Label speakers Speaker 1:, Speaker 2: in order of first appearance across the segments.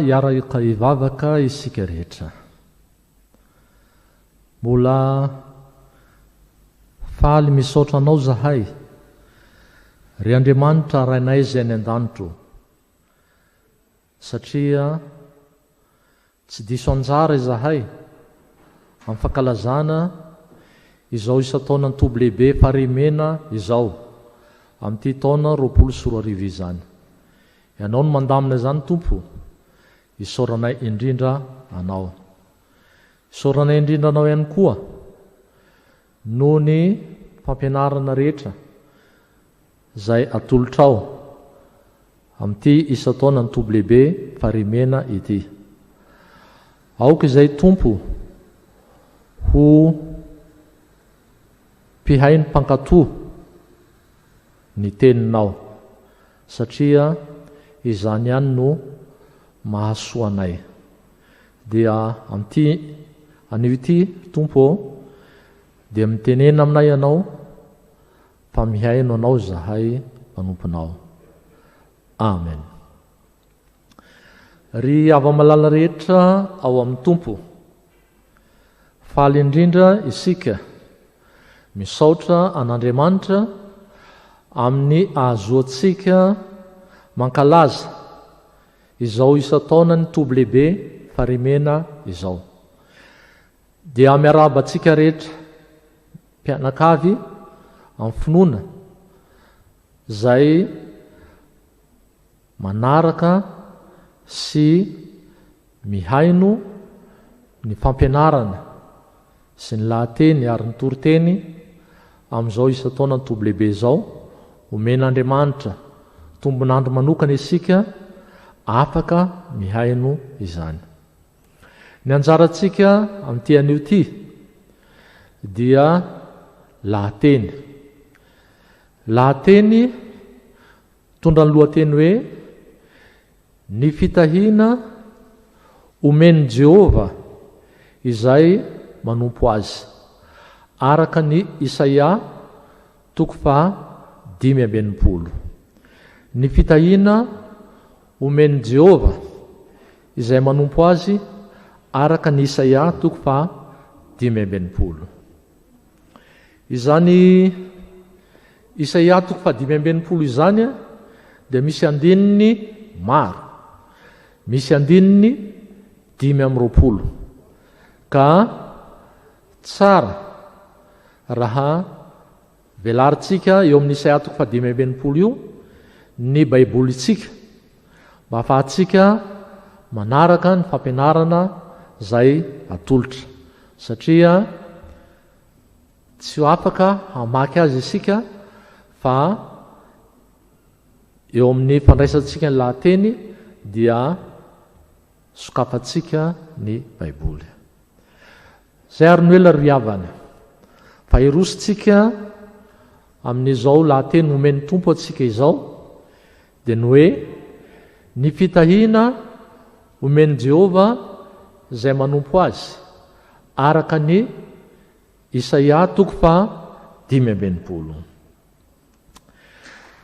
Speaker 1: Iaraka ivavaka isika rehetra. Mbola faly misaotra anao zahay, ry Andriamanitra rainay izay any an-danitro, satria tsy diso anjara izahay amin'ny fankalazana izao isa-taonany toby lehibe farimena izao amin'ity taona 2024 izany. Ianao no mandamina izany Tompo, isaoranay indrindra anao. Isaoranay indrindra anao ihany koa noho ny fampianarana rehetra izay atolotrao amin'ity isa-taona ny toby lehibe farimena ity. Aoka izay Tompo ho mpihay ny mpankatoa ny teninao, satria izany ihany no mahasoa anay. Dia amin'ity anio ity Tompo dia mitenena aminay ianao fa mihaino anao zahay manomponao. Amen. Ry ava-malala rehetra ao amin'ny Tompo, faly indrindra isika misaotra an'Andriamanitra amin'ny ahazoantsika mankalaza izao isa-taona ny toby lehibe farimena izao. Dia miaraba antsika rehetra mpianakavy amin'ny finoana izay manaraka sy mihaino ny fampianarana sy ny lahateny ary ny toriteny amin'izao isa-taona ny toby lehibe izao. Omen'Andriamanitra tombonandro manokana isika afaka mihaino izany. Ny anjarantsika amin'ity anio ity dia lahateny. Lahateny tondra ny lohateny hoe ny fitahiana omeny Jehova izay manompo azy, araka ny Isaia 5:20. Ny fitahiana omeny Jehova izay manompo azy araka ny Isaia 5:20. Izany Isaia 5:20 izany dia misy andininy maro, misy andininy 5:20, ka tsara raha velarintsika eo amin'ny Isaia 5:20 io ny baibolitsika mba ahafahantsika manaraka ny fampianarana zay atolotra, satria tsy ho afaka hamaky azy isika fa eo amin'ny fandraisantsika ny lahateny dia sokafantsika ny baiboly. Zay ary ny hoe ry havana fa irositsika amin'izao lahateny nomeny tompo atsika izao dia ny hoe ny fitahiana omeny Jehova izay manompo azy araka ny Isaia 5:20.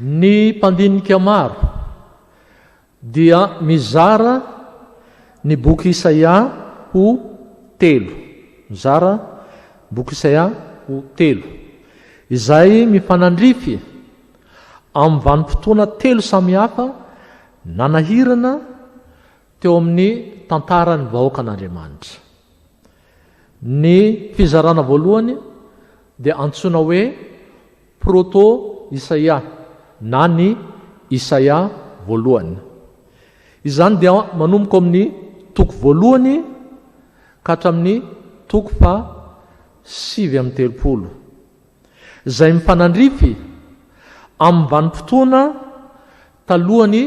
Speaker 1: Ny mpandinika maro dia mizara ny boky Isaia ho 3, mizara boky Isaia ho 3, izay mifanandrify amin'ny vanim-potoana 3 samihafa nanahirana teo amin'ny tantaran'ny vahoakan'Andriamanitra. Ny fizarana voalohany dia antsoina hoe proto Isaia na ny Isaia voalohany. Izany dia manomboka amin'ny toko voalohany ka hatramin'ny toko 7:30, izay mifanandrify amin'ny vanim-potoana talohan'ny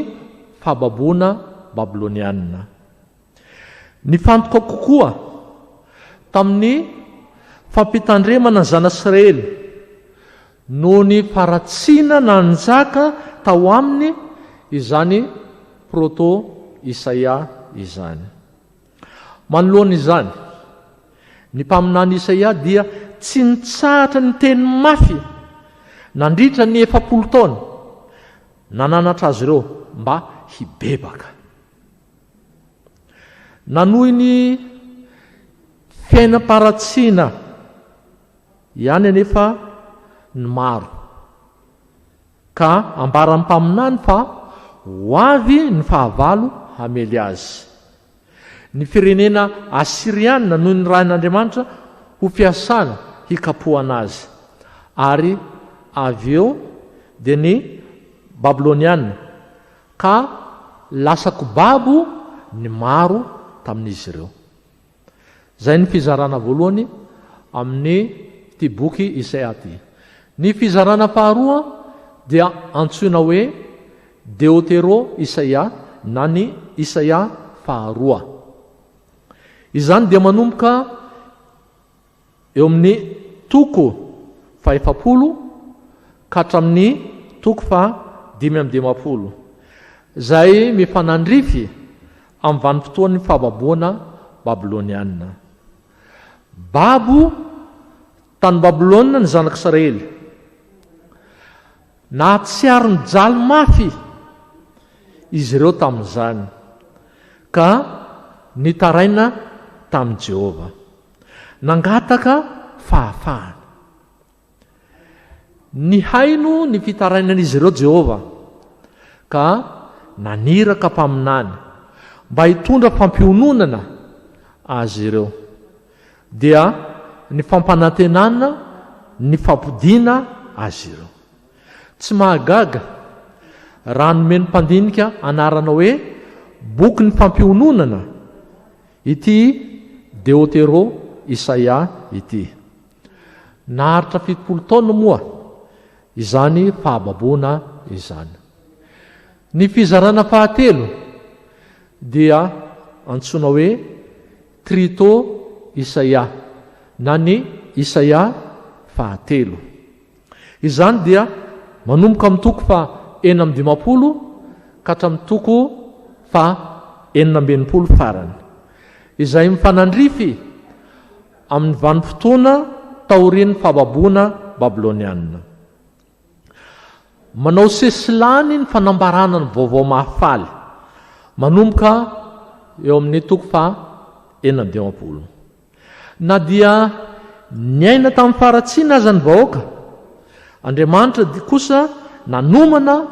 Speaker 1: fahababoana babiloniana. Ny fantoka kokoa tamin'ny fampitandremana ny zanak'Israely noho ny faratsiana nanjaka tao aminy izany proto Isaia izany. Manoloana izany, ny mpaminany Isaia dia tsy nitsahatra ny teny mafy nandritra ny 70 taona nananatra azy ireo mba hibebaka. Nanohy ny fiainam-paratsiana ihany anefa ny maro, ka ambaran'ny mpaminany fa ho avy ny fahavalo hamely azy. Ny firenena Asiriana noho ny rahan'Andriamanitra ho fiasana hikapohana azy, ary avy eo dia ny Babiloniana, ka lasa kobabo ny maro tamin'izy ireo. Zay ny fizarana voalohany amin'ny ty boky Isaia ty. Ny fizarana faharoa dia antsoina hoe Deutero Isaia na ny Isaia faharoa. Izany dia manomboka eo amin'ny toko 70 ka hatramin'ny toko 5:20, zay mifanandrify amin'ny vanim-potoan'ny fahababoana babiloniana. Babo tany Babilônia ny zanak'Israely, nahatsiaro ny jaly mafy izy ireo tamin'izany, ka nitaraina tamin'i Jehova, nangataka fahafahana. Ny haino ny fitarainan'izy ireo Jehova, ka naniraka mpaminany mba hitondra fampiononana azy ireo, dia ny fampanantenana, ny fampodiana azy ireo. Tsy mahagaga raha nomeny mpandinika anarana hoe boky ny fampiononana ity Deutero Isaia ity. Naharitra 70 taona moa izany fahababoana izany. Ny fizarana fahatelo dia antsoina hoe Trito Isaia na ny Isaia fahatelo. Izany dia manomboka amin'ny toko 4:50 ka hatramin'ny toko 4:90 farany, izay mifanandrify amin'ny vanim-potoana taorian'ny fahababoana babiloniana. Manao sesilany ny fanambarana ny vaovao mahafaly manomboka eo amin'ny toko 4:90. na dia ny aina tamin'ny faratsiana aza ny vahoaka, Andriamanitra kosa nanomana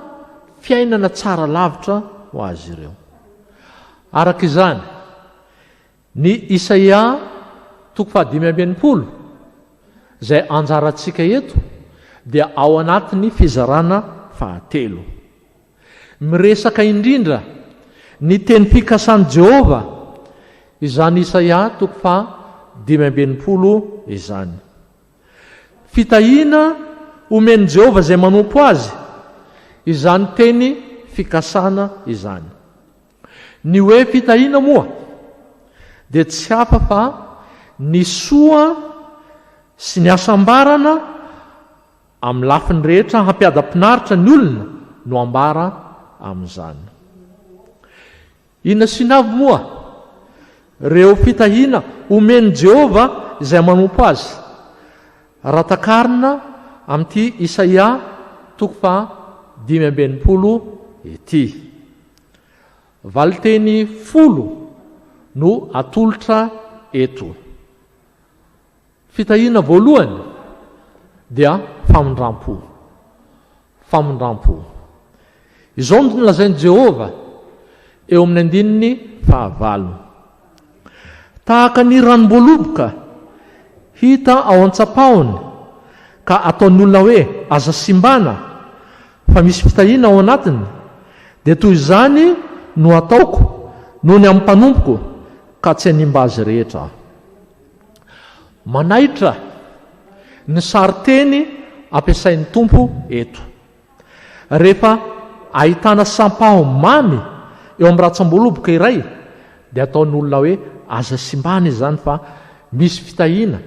Speaker 1: fiainana tsara lavitra ho azy ireo. Araka izany, ny Isaia 5:20 izay anjarantsika eto dia ao anatin'ny fizarana 9. Miresaka indrindra ny teny fikasan'i Jehova izany Isaia 5:20 izany. Fitahiana omeny Jehova izay manompo azy, izany teny fikasana izany. Ny hoe fitahiana moa dia tsy hafa fa ny soa sy ny asambarana amin'ny lafiny rehetra hampiada-pinaritra ny olona no ambara amin'izany. Inona sy navy moa reo fitahiana omeny Jehova izay manompo azy, ratakarina amin'ity Isaia 5:20 ity. Valiteny 10 no atolotra eto. Fitahiana voalohany dia famindram-po. Famindram-po. Izao no lazain'i Jehova eo amin'ny 9. Tahaka ny ranom-boaloboka hita ao an-tsapahony ka ataon'ny olona hoe aza simbana fa misy fitahiana ao anatiny, dia toy izany no ataoko noho ny amin'ny mpanompoko ka tsy hanimba azy rehetra. Manaitra ny sariteny ampiasain'ny tompo eto. Rehefa ahitana sampaho mamy eo amin'ny ratsamboaloboka iray, dia ataon'ny olona hoe aza simbana izany fa misy fitahiana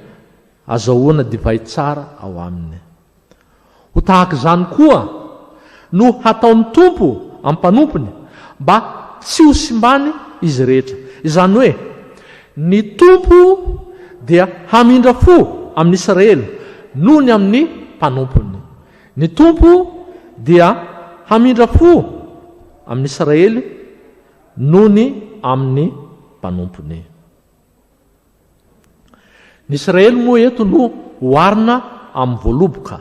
Speaker 1: azahoana divay tsara ao aminy. Ho tahaka izany koa no hataon'ny tompo amin'ny mpanompony mba tsy ho simbany izy rehetra. Izany hoe ny tompo dia hamindra fo amin'ny Israely noho ny amin'ny mpanompony. Ny tompo dia hamindra fo amin'ny Israely noho ny amin'ny mpanompony. Ny Israely moa eto no hoarina amin'ny voaloboka,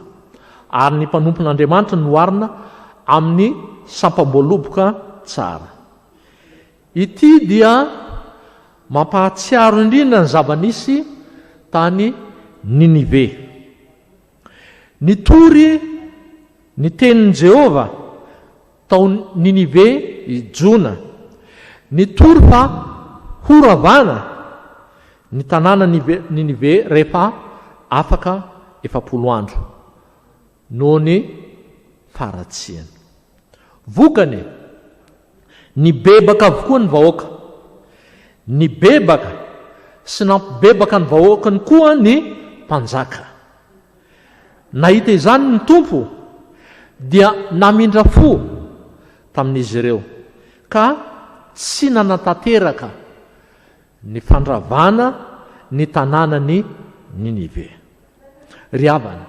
Speaker 1: ary ny mpanompon'Andriamanitra no hoarina amin'ny sampam-boaloboka tsara. Ity dia mampahatsiaro indrindra ny zava-nisy tany Ninive. Nitory ny tenin'i Jehova tao Ninive ijona. Nitory fa horavana ny tanàna Ninive rehefa afaka 70 andro noho ny faratsiany. Vokany ny bebaka avokoa ny vahoaka, ny bebaka sy nampibebaka ny vahoakany koa ny mpanjaka. Nahita izany ny tompo dia namindra fo tamin'izy ireo ka tsy nanatateraka ny fandravana ny tanànany Ninive. Ry havana,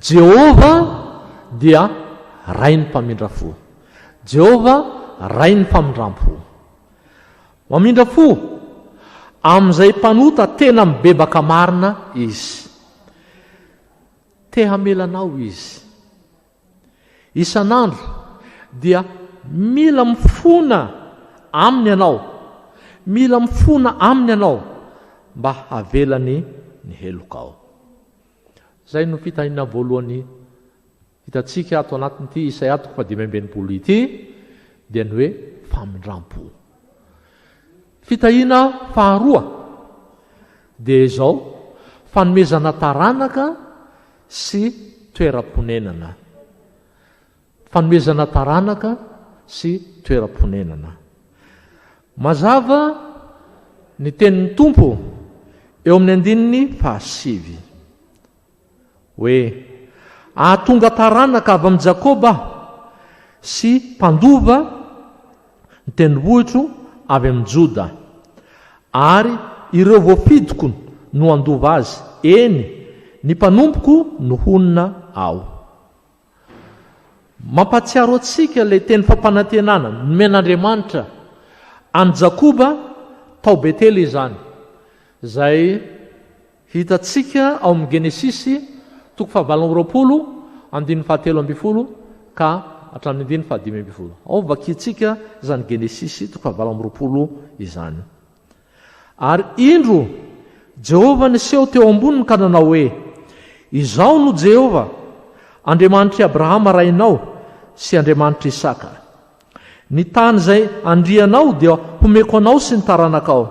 Speaker 1: Jehova dia ray ny mpamindra fo. Jehova ray ny famindram-po. Mamindra fo amin'izay mpanota tena mibebaka marina izy. Te hamelanao izy. Isan'andro dia mila mifona aminy ianao, mila mifona aminy ianao mba havelany ny helokao. Zay no fitahiana voalohany hitantsika ato anatin'ity Isaia 5:20 ity, dia ny hoe famindram-po. Fitahiana faharoa dia izao fanomezana taranaka sy toeram-ponenana. Fanomezana taranaka sy toeram-ponenana. Mazava ny tenin'ny tompo eo amin'ny 9 hoe ahatonga taranaka avy amin'ny Jakoba sy mpandova ny tendrombohitro avy amin'ny Joda, ary ireo voafidiko no andova azy, eny ny mpanompoko no honina ao. Mampatsiaro atsika ilay teny fampanantenana nomen'Andriamanitra any Jakoba tao Betely izany, Zay hitantsika ao amin'ny Genesisy 7:20 ka hatramin'ny 15. Ao vakitsika zany Genesisy 7:20 izany. Ary indro Jehova niseho teo amboniny ka nanao hoe: izao no Jehova, Andriamanitry Abrahama rainao sy Andriamanitry Isaka. Ny tany zay andrianao dia homeko anao sy ny taranakao,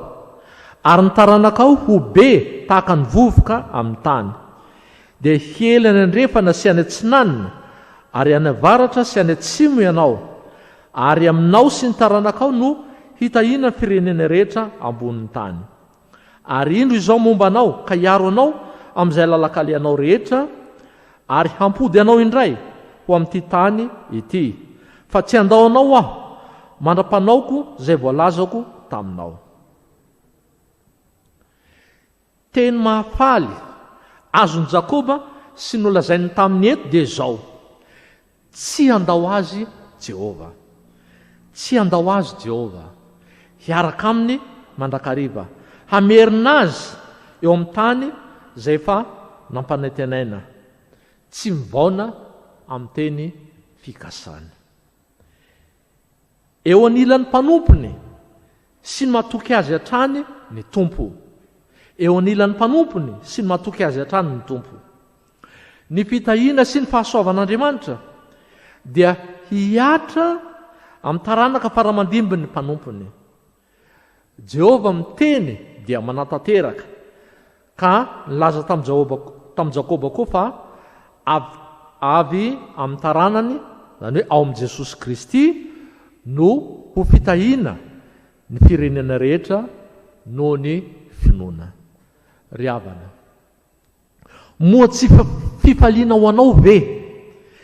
Speaker 1: ary ny taranakao ho be tahaka ny vovoka amin'ny tany. Dia hiely any andrefana sy any atsinanina, ary any avaratra sy any atsimo ianao, ary aminao sy ny taranakao no hitahina ny firenena rehetra ambonin'ny tany. Ary indro izao momba anao ka hiaro anao amin'izay lalakaly anao rehetra, ary hampody anao indray ho amin'ity tany ity, fa tsy andao anao aho mandra-panaoko zay voalazako taminao. Teny mahafaly azon'i Jakoba sy nolazainy tamin'ny eto dia zao: tsy andao azy Jehova, tsy andao azy Jehova, hiaraka aminy mandrakariva, hamerina azy eo amin'ny tany zay efa nampanantenaina, tsy mivaona amin'ny teny fikasana. Eo anilan'ny mpanompony sy ny matoky azy hatrany ny tompo. Eo anilan'ny mpanompony sy ny matoky azy hatrany ny tompo. Ny fitahina sy ny fahasoavan'Andriamanitra dia hiatra amin'ny taranaka faramandimbiny ny mpanompony. Jehova miteny dia manatateraka, ka nilaza tamin'i Jakoba koa fa avy amin'ny taranany, zany hoe ao amin'i Jesosy Kristy no ho fitahina ny firenena rehetra noho ny finoana. Ry havana, moa tsy fifaliana ho anao ve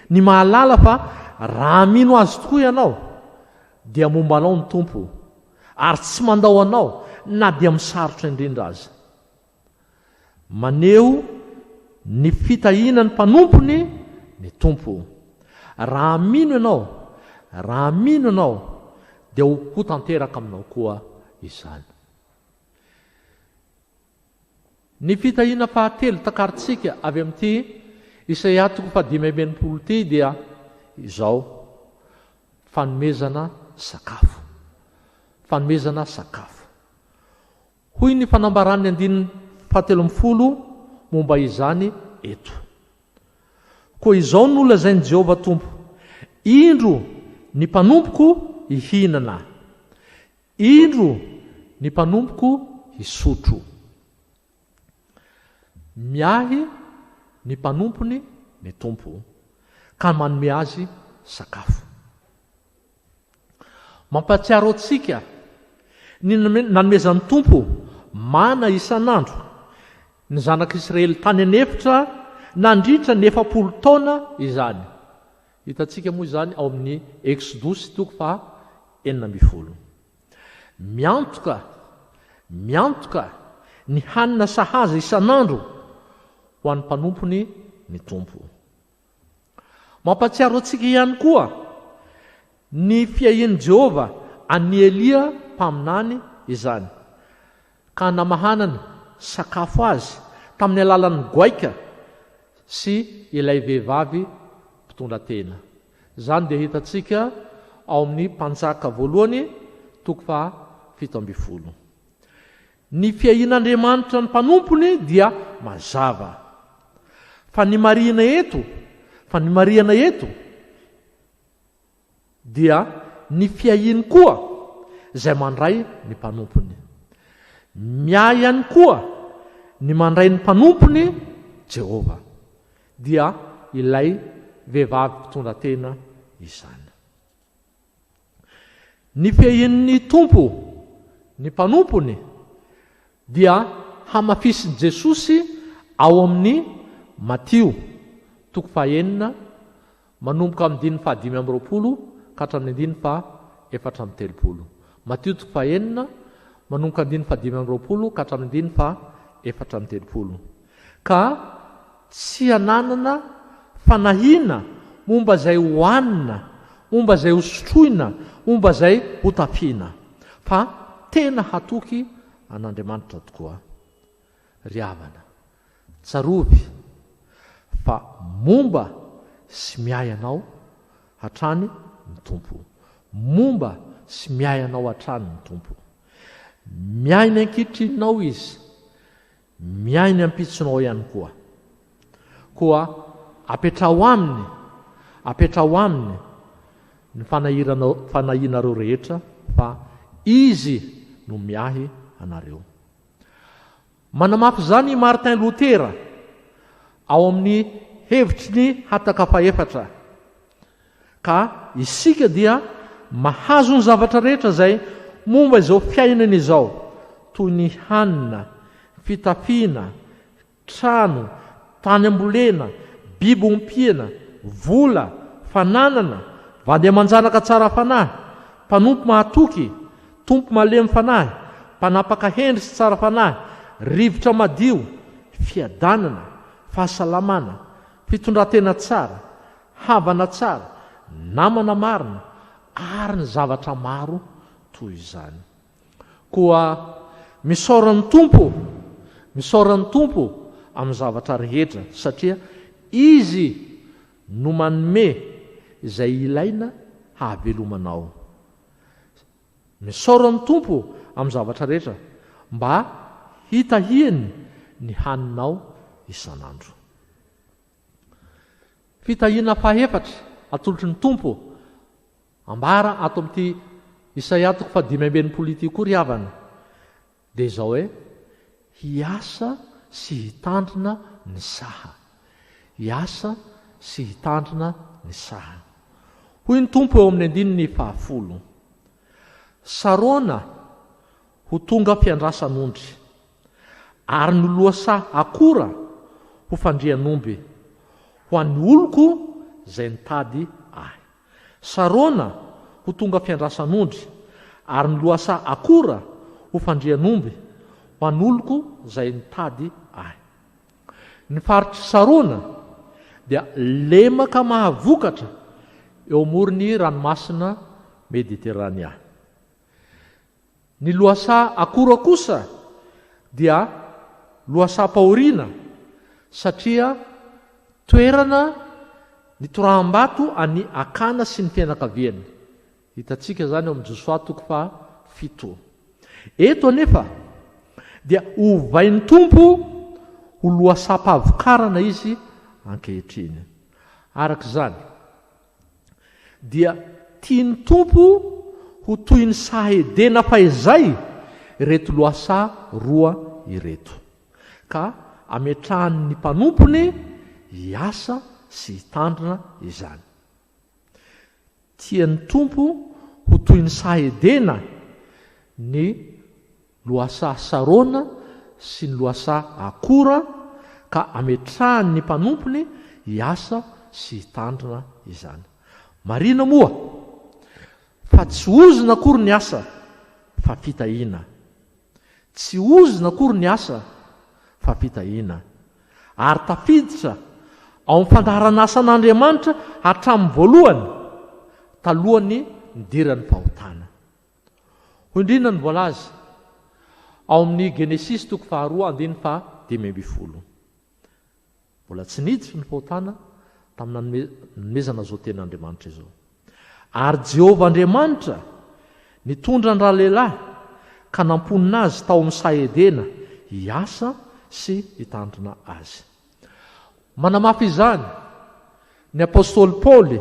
Speaker 1: ny mahalala fa raha mino azy tokoa ianao dia momba anao ny tompo, ary tsy mandao anao na dia misarotra indrindra aza. Maneho ny fitahina ny mpanompony ny tompo. Raha mino ianao dia ho tanteraka aminao koa izany. Ny fitahina fahatelo takaritsika avy amin'ity Isaia 5:5 dia izao: fanomezana sakafo. Fanomezana sakafo. Hoy ny fanambaran'ny 17 momba izany eto: koa izao no lazainy Jehova Tompo: indro ny mpanompoko hihinana, indro ny mpanompoko hisotro. Miahy ny mpanompony ny tompo ka manome azy sakafo. Mampatsiaro antsika ny nanomezan'ny tompo mana isan'andro ny zanak'Israely tany anefitra nandritra ny 40 taona izany. Hitantsika moa izany ao amin'ny Exodosy 4:9. Miantoka ny hanina sahaza isan'andro ho an'ny mpanompony ny tompo. Mampatsiaro antsika ihany koa ny fiahian'i Jehova an'i Elia mpaminany izany, ka namahanany sakafo azy tamin'ny alalan'ny goaika sy ilay vehivavy mpitondra tena. Zany dia hitantsika ao amin'ny Mpanjaka 1:7. Ny fiahin'Andriamanitra ny mpanompony dia mazava. Fa ny marihana eto dia ny fiahiny koa zay mandray ny mpanompony. Miahy ihany koa ny mandray ny mpanompony Jehova, dia ilay vehivavy mpitondra tena izany. Ny fiahin'ny tompo ny mpanompony dia hamafisin'i Jesosy ao amin'ny Matio 9 manomboka amin'ny 5:20 ka hatramin'ny 4:30. Matio 9 manomboka amin'ny 5:20 ka hatramin'ny 4:30. Ka tsy hananana fanahina momba zay hoanina, momba zay hosotroina, momba zay hotafiana, fa tena hatoky an'Andriamanitra tokoa. ry havana, tsarovy fa momba sy miay anao hatrany ny tompo. Momba sy miay anao hatrany ny tompo. Miay ny ankitrinao izy, miay ny ampitsonao ihany koa apetrao aminy ny fanahinareo rehetra fa izy no miahy anareo. Manamafy zany Martin Lutera ao amin'ny hevitry ny hataka faefatra, ka isika dia mahazo ny zavatra rehetra zay momba izao fiainana izao, toy ny hanina, fitafiana, trano, tany ambolena, biby ompiana, vola, fananana, vandy aman-janaka tsara fanahy, mpanompo mahatoky, tompo malemy fanahy, mpanapaka hendry sy tsara fanahy, rivotra madio, fiadanana, fahasalamana, fitondratena tsara, havana tsara, namana marina, ary ny zavatra maro toy izany. Koa misaoran'ny tompo amin'ny zavatra rehetra, satria izy no manome izay ilaina hahavelomanao. Misaoran'ny tompo amin'ny zavatra rehetra mba hitahiany ny haninao isan'andro. Fitahiana faefatra atolotry ny tompo ambara ato amin'ity Isaia 5:5 koa ry havana, dia izao hoe hiasa sy hitandrina ny saha. Hiasa sy hitandrina ny saha. Hoy ny tompo eo amin'ny 10:10, saroana ho tonga fiandrasan'ondry, ary ny lohasaha akora ho fandrian'omby, ho an'ny oloko izay nitady ahy. Saroana ho tonga fiandrasan'ondry, ary ny lohasaha akora ho fandrian'omby, ho an'ny oloko izay nitady ahy. Ny faritry saroana dia lemaka mahavokatra eo amoron'ny ranomasina Mediterania. Ny lohasaha akora kosa dia lohasaha-pahoriana, satria toerana nitoraham-bato any akana sy ny fianakaviany. Hitantsika zany ao amin'ny Josoa 7. Eto anefa dia ovain'ny tompo ho lohasaha-pahavokarana izy ankehitriny. Araka izany dia tian'ny tompo ho toy ny sahedena fahizay ireto lohasaha roa ireto, ka ametrahany ny mpanompony hiasa sy hitandrina izany. Tian'ny tompo ho toy ny sahedena ny lohasaha saroana sy ny lohasaha akora, ka ametrahany ny mpanompony hiasa sy hitandrina izany. Marina moa fa tsy ozina akory ny asa fa fitahiana. Tsy ozina akory ny asa fa fitahiana. Ary tafiditra ao amin'ny fandaharana asan'Andriamanitra hatramin'ny voalohany, talohany nidiran'ny fahotana. Ho indrina ny voalaza ao amin'ny Genesis 2:2-5. Mbola tsy niditra ny fahotana tamin'ny nanomezana zao ten'Andriamanitra izao. Ary Jehovah Andriamanitra nitondra ny rahalehilahy ka namponina azy tao amin'ny sahedena hiasa sy hitandrina azy. Manamafy izany ny apôstôly Paoly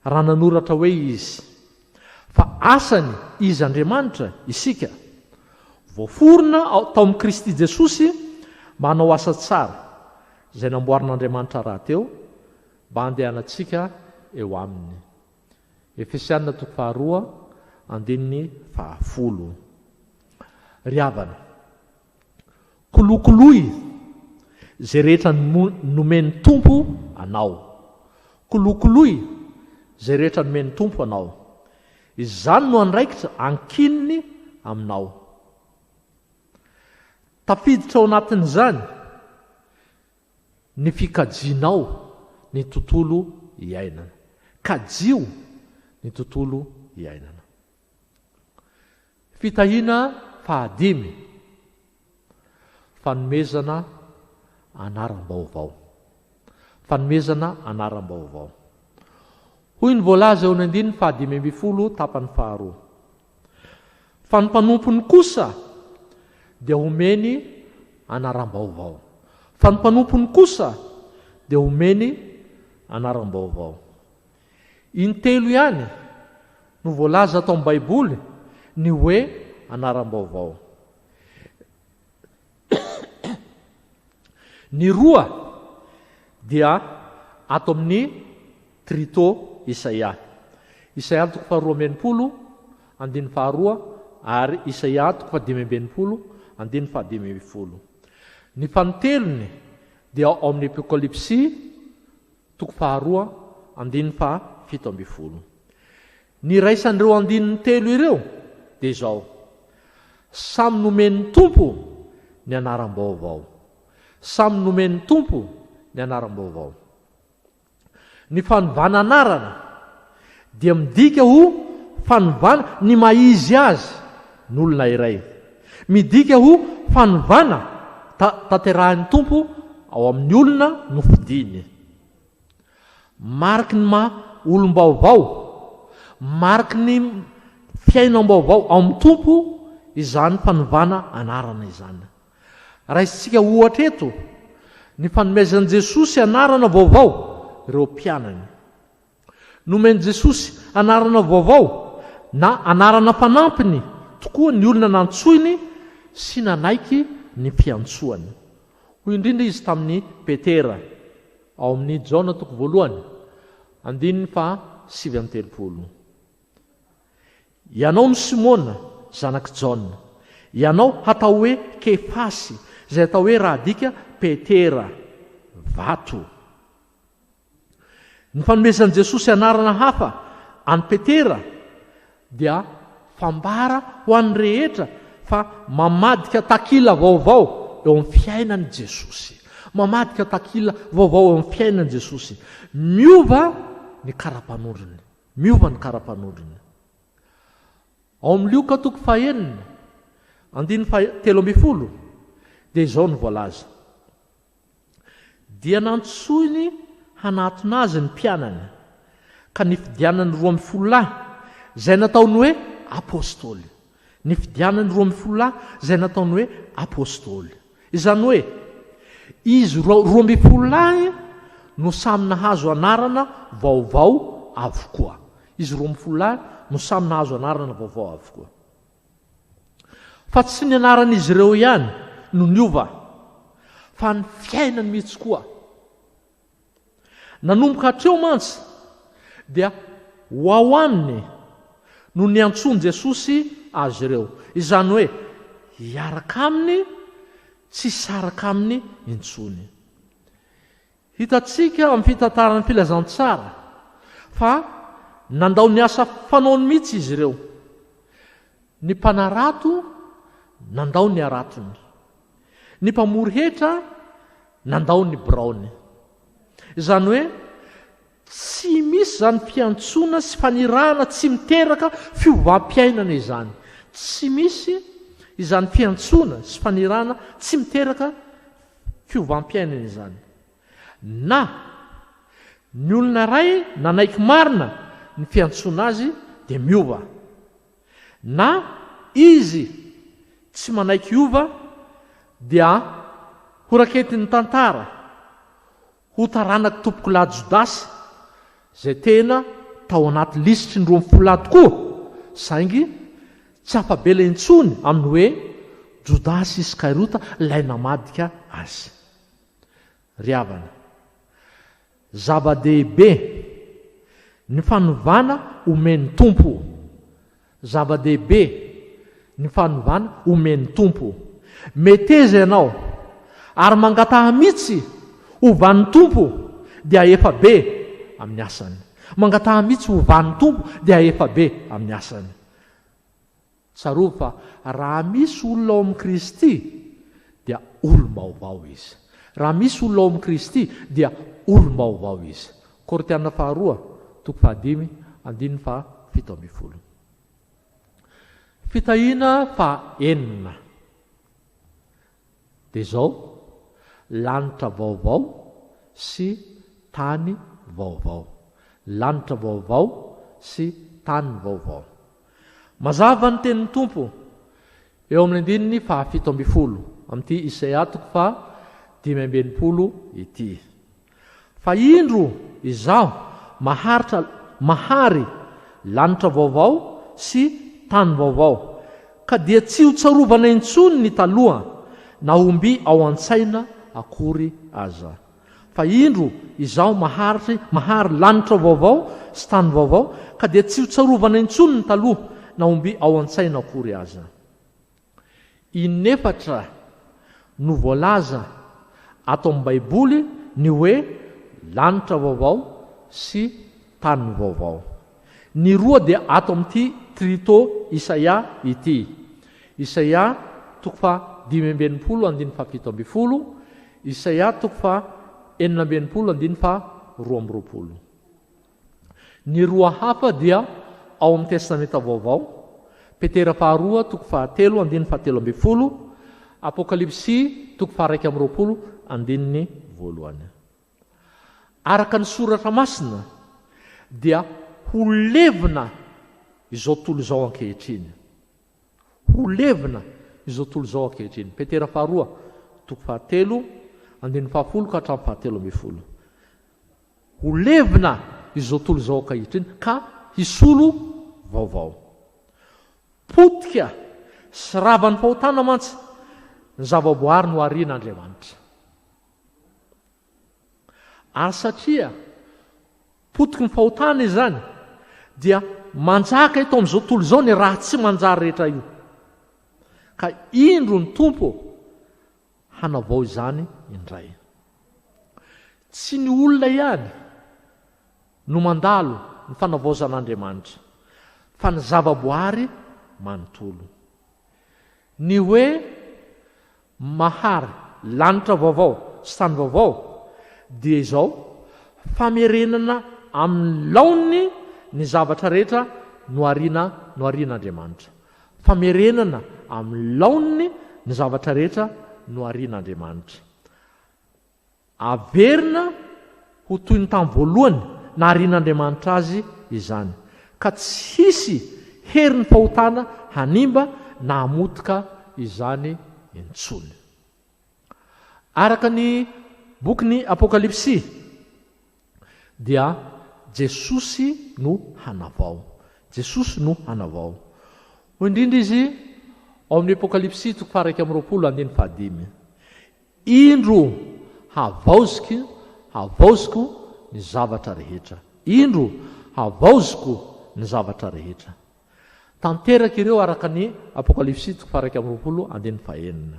Speaker 1: raha nanoratra hoe izy fa asany izy Andriamanitra isika voaforona tao amin'ny Kristy Jesosy mba hanao asa tsara izay namboarin'Andriamanitra raha teo mba handehanantsika eo aminy. Efesianina 2:2-10. Ry havana, kolokoloy izay rehetra nomen'ny tompo anao. Kolokoloy izay rehetra nomen'ny tompo anao. Izany no andraikitra ankininy aminao. Tafiditra ao anatin'izany ny fikajianao ny tontolo iainana. Kajio ny tontolo iainana. Fitahiana 5. fanomezana anaram-baovao. Fanomezana anaram-baovao. Hoy ny voalaza eo ny 520 tapany faharoa. Fa ny mpanompony kosa dia homeny anaram-baovao. Fa ny mpanompony kosa dia homeny anaram-baovao. Intelo ihany no voalaza atao amin'ny Baiboly ny hoe anaram-baovao. Ny roa dia ato amin'ny trito Isaia. Isaia toko faharoa ambin'ny folo, andiny faharoa, ary Isaia toko fadimy ambin'ny folo, andiny fadimy ambin'ny folo. Ny fanotelony dia ao amin'ny Apokalipsy toko faharoa, andiny fahafito ambin'ny folo. Ny raisan'ireo andininy telo ireo dia izao: samy nomen'ny tompo ny anaram-baovao. Samy nomen'ny tompo ny anaram-baovao. Ny fanovana anarana dia midika ho fanovana ny maizy azy n'olona iray. Midika ho fanovana tanterahan'ny tompo ao amin'ny olona nofidiny. Mariky ny olom-baovao, mariky ny fiainam-baovao ao amin'ny tompo izany fanovana anarana izany. Raha isika ohatra eto ny fanomezan'i Jesosy anarana vaovao ireo mpianany. Nomen'i Jesosy anarana vaovao na anarana fanampiny tokoa ny olona nantsoiny sy nanaiky ny fiantsoany. Hoy indrindra izy tamin'ny Petera ao amin'ny Jaona toko 1, andiny fahasivy amby telopolo. Ianao no Simona zanaky Jaona, ianao hatao hoe Kefasy, izay atao hoe raha dika Petera, vato. Ny fanomezan'i Jesosy anarana hafa any Petera dia fambara ho an'ny rehetra fa mamadika takila vaovao eo amin'ny fiainan'i Jesosy. Mamadika takila vaovao eo amin'ny fiainan'i Jesosy. Miova ny kara-panondriny. Miova ny kara-panondriny. Ao amin'ny Lioka toko 9, andiny 13 dia izao ny voalaza: dia nantsoiny hanatona azy ny mpianany, ka nifidianany 12 izay nataony hoe apôstôly. Nifidianany 12 izay nataony hoe apôstôly. Izany hoe izy 12 no samy nahazo anarana vaovao avokoa. Izy 12 no samy nahazo anarana vaovao avokoa. Fa tsy ny anaran'izy ireo ihany no niova, fa ny fiainany mihitsy koa. Nanomboka hatreo mantsy dia ho ao aminy no niantsony Jesosy azy ireo. Izany hoe hiaraka aminy, tsy saraka aminy intsony. Hitantsika amin'ny fitantarany filazantsara fa nandao ny asa fanaony mihitsy izy ireo. Ny mpanarato nandao ny aratony, ny mpamory hetra nandao ny biraony. Izany hoe tsy misy zany fiantsona sy fanirahana tsy miteraka fiovam-piainana izany. Tsy misy izany fiantsona sy fanirahana tsy miteraka fiovam-piainana izany. Na ny olona ray nanaiky marina ny fiantsona azy dia miova, na izy tsy manaiky iova dia horaketiny tantara ho taranaky tompoko lahy Jodasy izay tena tao anaty lisitry ny 12 tokoa, saingy tsy afabela intsony aminy hoe Jodasy Iskariota ilay namadika azy. Ry havana, zava-dehibe ny fanovana omen'ny tompo. Zava-dehibe ny fanovana omen'ny tompo. Meteza ianao ary mangataha mihitsy ovan'ny tompo dia efa be amin'ny asany. Mangataha mihitsy ovan'ny tompo dia efa be amin'ny asany. Tsarovy fa raha misy olona ao amin'ny Kristy dia olom-baovao izy. Raha misy olona ao amin'ny Kristy dia olom-baovao izy. Korintena 2:5, andiny 7. Fitahina 4. dia izao lanitra vaovao sy tany vaovao. Lanitra vaovao sy tany vaovao. Mazava ny tenin'ny Tompo eo amin'ny andininy 7:12 amin'ity Isaia 5:20 ity. Fa indro izaho mahary lanitra vaovao sy tany vaovao, ka dia tsy ho tsarovana intsony ny taloha, na omby ao an-tsaina akory aza. Fa indro izaho mahary lanitra vaovao sy tany vaovao, ka dia tsy ho tsarovana intsony ny taloha, na omby ao an-tsaina akory aza. Inefatra no voalaza ato amin'ny Baiboly ny hoe lanitra vaovao sy tany vaovao. Ny roa dia ato amin'ity trito Isaia ity. Isaia 5:17, Isaia 4:12. Ny roa hafa dia ao amin'ny testamenta vaovao. Petera faharoa 2:7-7, Apokalipsy 1:20. Araka ny soratra masina dia ho levina izao tontolo izao ankehitriny. Ho levina izao tontolo izao ankehitriny. Petera faharoa 2:7-7. Ho levina izao tontolo izao ankehitriny ka hisolo vaovao. Potika sy ravan'ny fahotana mantsy ny zavaboary no arian'Andriamanitra. Ary satria potiky ny fahotana izany dia manjaka eto amin'izao tontolo izao ny raha tsy manjary rehetra io. Ka indro ny Tompo hanavao izany indray. Tsy ny olona ihany no mandalo ny fanavaozan'Andriamanitra, fa ny zavaboary manontolo. Ny hoe mahary lanitra vaovao sy tany vaovao dia izao famerenana amin'ny laony ny zavatra rehetra no arian'Andriamanitra. Famerenana amin'ny laony ny zavatra rehetra no arian'Andriamanitra. Averina ho toy ny tamin'ny voalohany na arian'Andriamanitra azy izany, ka tsy hisy herin'ny fahotana hanimba na hamotika izany intsony. Araka ny bokin'ny Apokalipsy dia Jesosy no hanavao. Jesosy no hanavao. Indrindra izy ao amin'ny Apokalipsy 1:20. Indro havaoziko ny zavatra rehetra. Indro havaoziko ny zavatra rehetra. Tanteraka ireo araka ny Apokalipsy 1:20.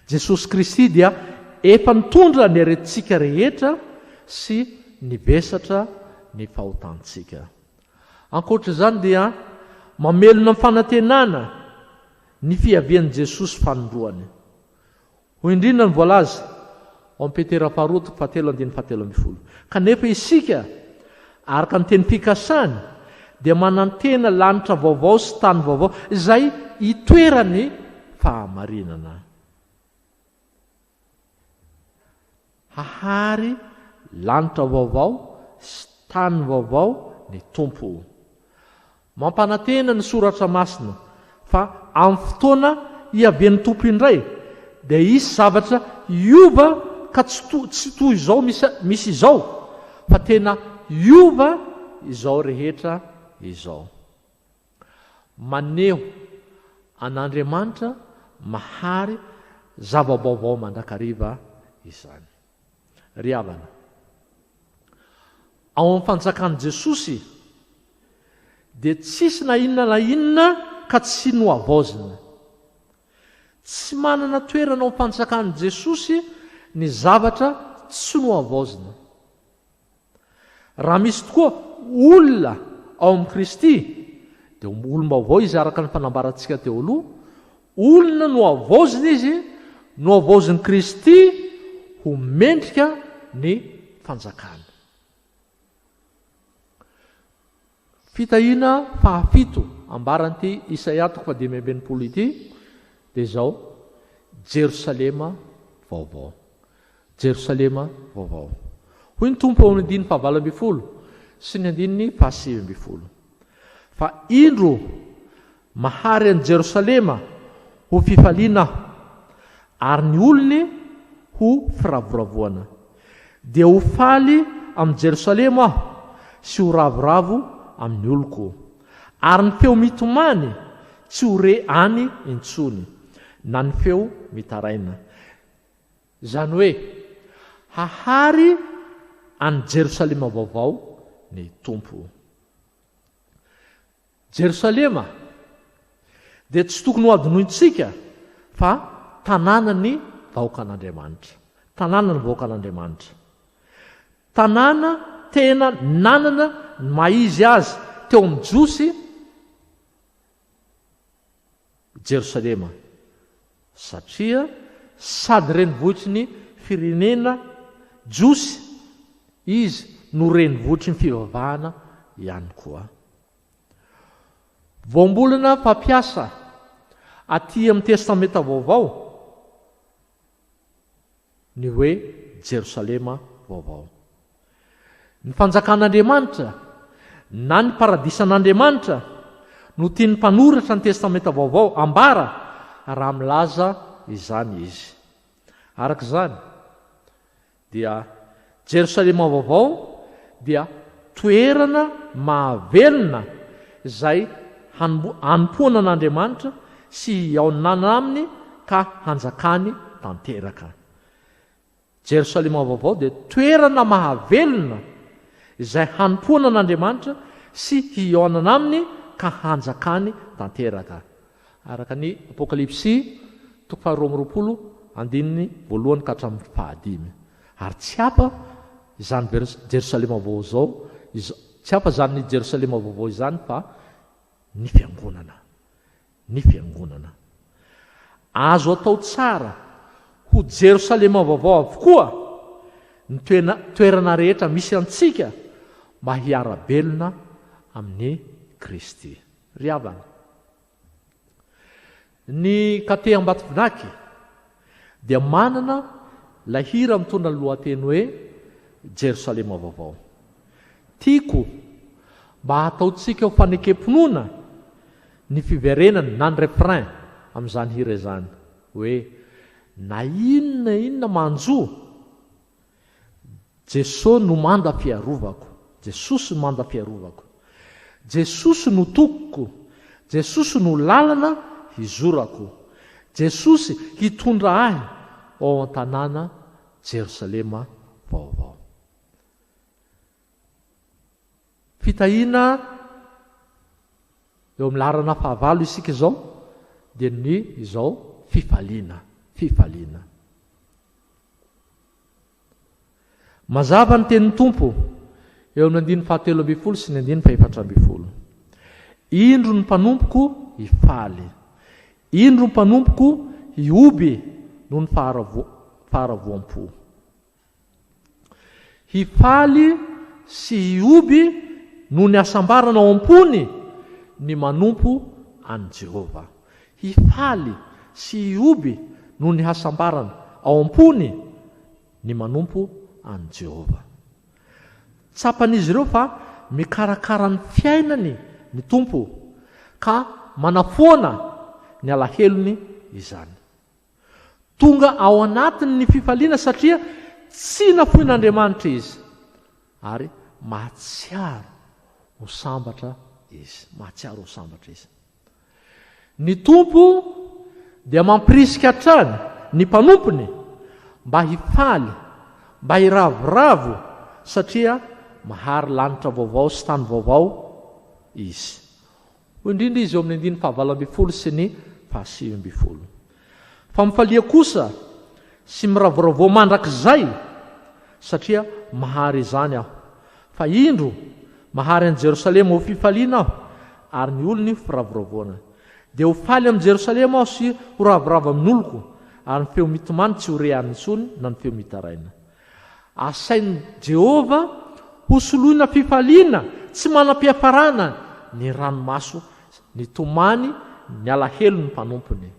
Speaker 1: Jesosy Kristy dia efa nitondra ny aretintsika rehetra sy nivesatra ny fahotantsika. Ankoatra izany dia mamelona amin'ny fanantenana ny fiavian'i Jesosy fanondroany. Ho indrindra ny voalaza ao amin'ny Petera faharoa 7:7. Kanefa isika araka ny teny fikasany dia manantena lanitra vaovao sy tany vaovao izay itoerany fahamarinana. Hahary lanitra vaovao sy tany vaovao ny Tompo. Mampanantena ny soratra masina fa amin'ny fotoana iavian'ny Tompo indray dia isy zavatra iova ka tsy toy izao misy izao, fa tena iova izao rehetra izao. Maneho an'Andriamanitra mahary zava-baovao mandrakariva izany. Ry havana, ao amin'ny fanjakan'i Jesosy dia tsisy na inona ka tsy noavaozina. Tsy manana toerana ao amin'ny fanjakan'i Jesosy ny zavatra tsy noavaozina. Raha misy tokoa olona ao amin'ny Kristy dia olom-baovao izy araka ny fanambarantsika teo aloha. Olona noavaozina izy, noavaozin'i Kristy ho mendrika ny fanjakana. Fitahiana fahafito ambaran'ity Isaia 5:20 ity dia izao: Jerosalema vaovao. Jerosalema vaovao. Hoy ny tompo ao amin'ny 120 sy ny 120. Fa indro mahary an'i Jerosalema ho fifaliana aho, ary ny olony ho firavoravoana. Dia ho faly amin'ny Jerosalema aho sy ho ravoravo amin'ny oloko. Ary ny feo mitomany tsy ho re any intsony, na ny feo mitaraina. Zany hoe hahary any Jerosalema vaovao ny tompo. Jerosalema dia tsy tokony ho adinointsika fa tanàna ny vahoakan'Andriamanitra. Tanàna ny vahoakan'Andriamanitra. Tanàna tena nanana ny maizy azy teo amin'ny Josy Jerosalema, satria sady renivohitry ny firenena Josy izy no renivohitry ny fivavahana ihany koa. Voambolana fampiasa aty amin'ny testamenta vaovao ny hoe Jerosalema vaovao. Ny fanjakan'Andriamanitra na ny paradisan'Andriamanitra no tiany mpanoratra ny testamenta vaovao ambara raha milaza izany izy. Araka izany dia Jerosalema vaovao dia toerana mahavelona izay hanompoana an'Andriamanitra sy hiaonana aminy ka hanjakany tanteraka. Jerosalema vaovao dia toerana mahavelona izay hanompoana an'Andriamanitra sy hiaonana aminy ka hanjakany tanteraka. Araka ny Apokalipsy 2:20 ka hatramin'ny 5. Ary tsy apa izany Jerosalema vaovao zao, tsy apa zany Jerosalema vaovao izany fa ny fiangonana. Ny fiangonana. Azo atao tsara ho Jerosalema vaovao avokoa ny toerana rehetra misy antsika mba hiara-belona amin'ny Kristy. Ry havana. Ny kate Ambatovinaky dia manana la hira mitondra ny lohateny hoe Jerosalema vaovao. Tiako mba hataontsika ho fanekemponona ny fiverenany na ny refrain amin'izany hira izany hoe na inona manjo Jesosy no manda fiarovako. Jesosy no manda fiarovako. Jesosy no tokoko. Jesosy no lalana hizorako. Jesosy hitondra ahy ao an-tanàna Jerosalema vaovao. Fitahiana eo amin'ny larana fahavalo isika izao dia ny izao fifaliana. Fifaliana. Mazava ny tenin'ny tompo eo amin'ny 17 sy ny 14. Indro ny mpanompoko hifaly. Indro ny mpanompoko hioby noho ny faharavoam-po. Hifaly sy hioby noho ny asambarana ao am-pony ny manompo an Jehova. Hifaly sy hioby noho ny hasambarana ao am-pony ny manompo an Jehova. Tsapan'izy ireo fa mikarakara ny fiainany ny tompo ka manafoana ny alahelony izany. Tonga ao anatiny ny fifaliana satria tsy nafoin'Andriamanitra izy ary mahatsiaro ho sambatra izy. Mahatsiaro ho sambatra izy. Ny tompo dia mampirisika hatrany ny mpanompony mba hifaly, mba hiravoravo satria mahary lanitra vaovao sy tany vaovao izy. Indrindra izy eo amin'ny 19 sy ny 20. Fa mifalia kosa sy miravoravo mandrakizay satria mahary izany aho. Fa indro mahary an'i Jerosalema ho fifaliana aho ary ny olony firavoravoana. Dia ho faly amin'ny Jerosalema aho sy ho ravoravo amin'ny oloko ary ny feo mitomany tsy ho re any intsony na ny feo mitaraina. Asain'i Jehova ho soloina fifaliana tsy manam-piafarana ny ranomaso ny tomany ny alahelo ny mpanompony.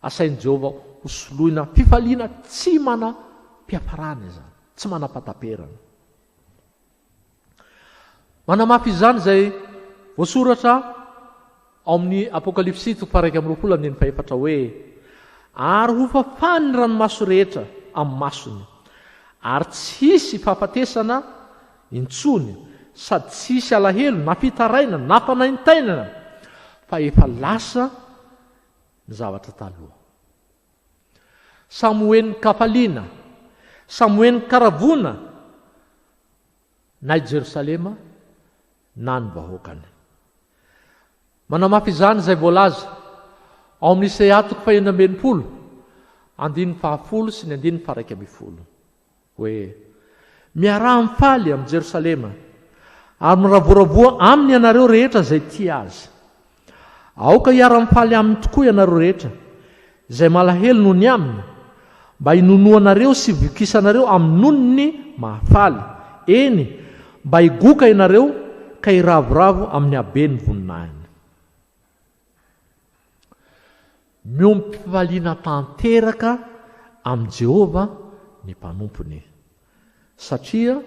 Speaker 1: Asain'i Jehova hosoloina fifaliana tsy mana-piafarana izany, tsy manam-pataperana. Manamafy izany izay voasoratra ao amin'ny Apokalipsy 1:24 hoe ary ho fafany ny ranomaso rehetra amin'ny masony, ary tsy hisy fahafatesana intsony, sady tsy hisy alahelo na fitaraina na fanaintainana, fa efa lasa ny zavatra taloha. Samy hoen'ny kafaliana, samy hoen'ny karavona, na i Jerosalema na ny vahoakany. Manamafy izany izay voalaza ao amin'ny Isaia 1:20, 1:10 sy ny 1:11 hoe miaraha mifaly amin'ny Jerosalema ary miravoaravoa aminy ianareo rehetra izay tia azy. Aoka hiara-mifaly aminy tokoa ianareo rehetra izay malahelo noho ny aminy, mba hinonoanareo sy vokisanareo amin'ny nonony mahafaly. Eny, mba higoka ianareo ka hiravoravo amin'ny habeny voninahiny. Miompy fifaliana tanteraka amin'ny Jehova ny mpanompony, satria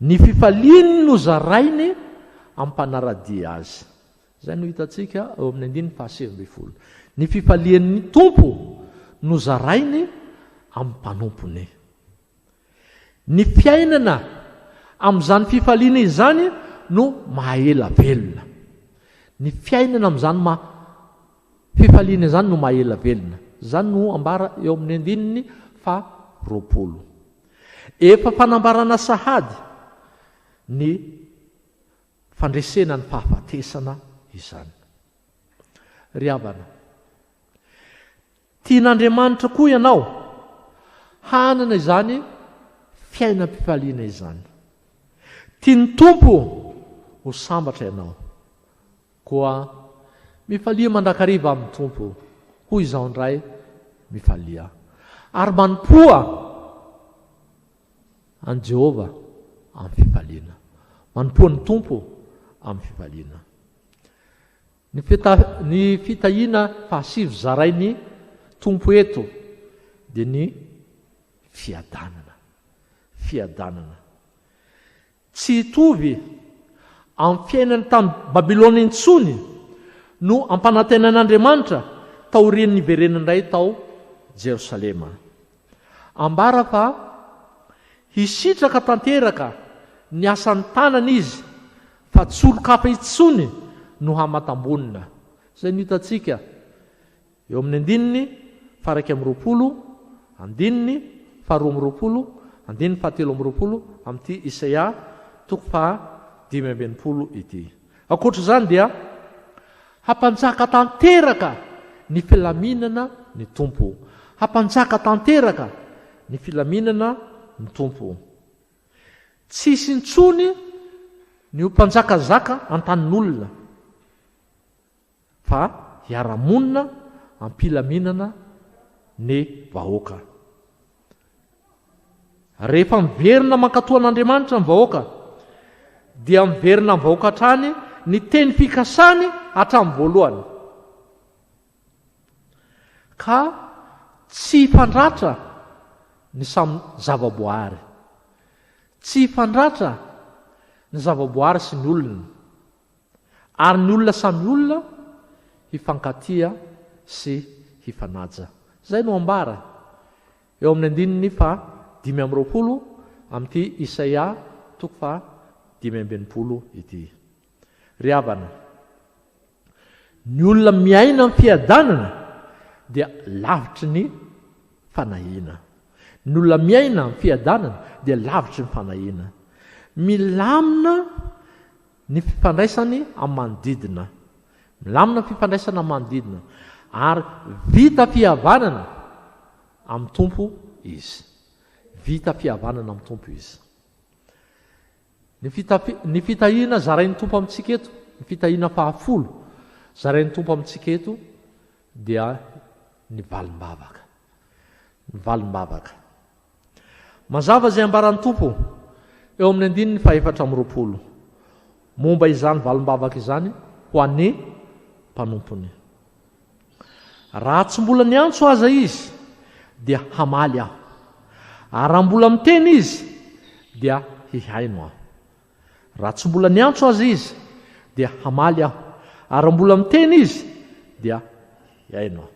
Speaker 1: ny fifaliany no zarainy amin'ny mpanaradia azy. Izay no hitantsika eo amin'ny 1:7. Ny fifalian'ny tompo no zarainy amin'ny mpanompony. Ny fiainana amin'izany fifaliana izany no mahaela velona. Ny fiainana amin'izany fifaliana izany no mahaela velona. Izany no ambara eo amin'ny 20. Efa fanambarana sahady ny fandresena ny fahafatesana izany. Ry havana, tian'Andriamanitra koa ianao hanana izany fiainam-pifaliana izany. Tiany Tompo ho sambatra ianao koa mifalia mandrakariva amin'ny Tompo, hoy izao indray mifalia, ary manompoa an Jehova amin'ny fifaliana, manompoa ny Tompo amin'ny fifaliana. Ny fitahiana fahasivy zarainy Tompo eto dia ny fiadanana. Tsy hitovy amin'ny fiainany tamin'ny Babilôna intsony no ampanantenan'Andriamanitra taorian'ny iverenany indray tao Jerosalema. Ambara fa hisitraka tanteraka ny asan'ny tanana izy, fa tsy olo-kafa intsony no hamatambonina. Izay no hitantsika eo amin'ny 1:20, 2:20, 2:17 amin'ity Isaia 5:20 ity. Ankoatra izany dia hampanjaka tanteraka ny filaminana ny Tompo. Hampanjaka tanteraka ny filaminana ny Tompo. Tsy hisy intsony ny ho mpanjakazaka an-tanin'olona, fa hiara-monina am-pilaminana ny vahoaka. Rehefa miverina mankatoan'Andriamanitra ny vahoaka, dia miverina amin'ny vahoaka hatrany ny teny fikasany hatramin'ny voalohany, ka tsy hifandratra ny samy zavaboary, tsy hifandratra ny zavaboary sy ny olona, ary ny olona samy olona hifankatia sy hifanaja. Izay no ambara eo amin'ny 5:20 amin'ity Isaia 5:20 ity. Ry havana, ny olona miaina amin'ny fiadanana dia lavitry ny fanahiana. Ny olona miaina amin'ny fiadanana dia lavitry ny fanahiana. Milamina ny fifandraisany amin'ny manodidina. Milamina ny fifandraisana amin'ny manodidina, ary vita fihavanana amin'ny Tompo izy. Vita fihavanana amin'ny Tompo izy. Ny fitahiana zarain'ny Tompo amintsika eto, ny fitahiana 10 zarain'ny Tompo amintsika eto dia ny valim-bavaka. Ny valim-bavaka. Mazava izay ambaran'ny Tompo eo amin'ny 4:20 momba izany valim-bavaka izany ho an'ny mpanompony. raha tsy mbola niantso aza izy dia hamaly aho, ary raha mbola miteny izy dia hihaino aho. Raha tsy mbola niantso aza izy dia hamaly aho, ary raha mbola miteny izy dia hihaino aho.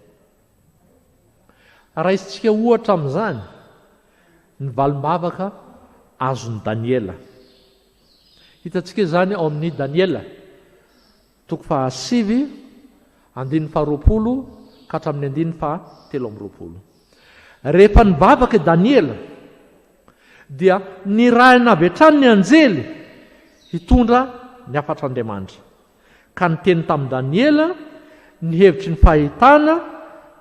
Speaker 1: Raha izintsika ohatra amin'izany ny valim-bavaka azon'ny Daniela. Hitantsika izany ao amin'ny Daniela 7:20 ka hatramin'ny 7:20. Rehefa nivavaka i Daniela dia nirahina avy hatrany ny anjely hitondra ny afatr'Andriamanitra, ka niteny tamin'i Daniela ny hevitry ny fahitana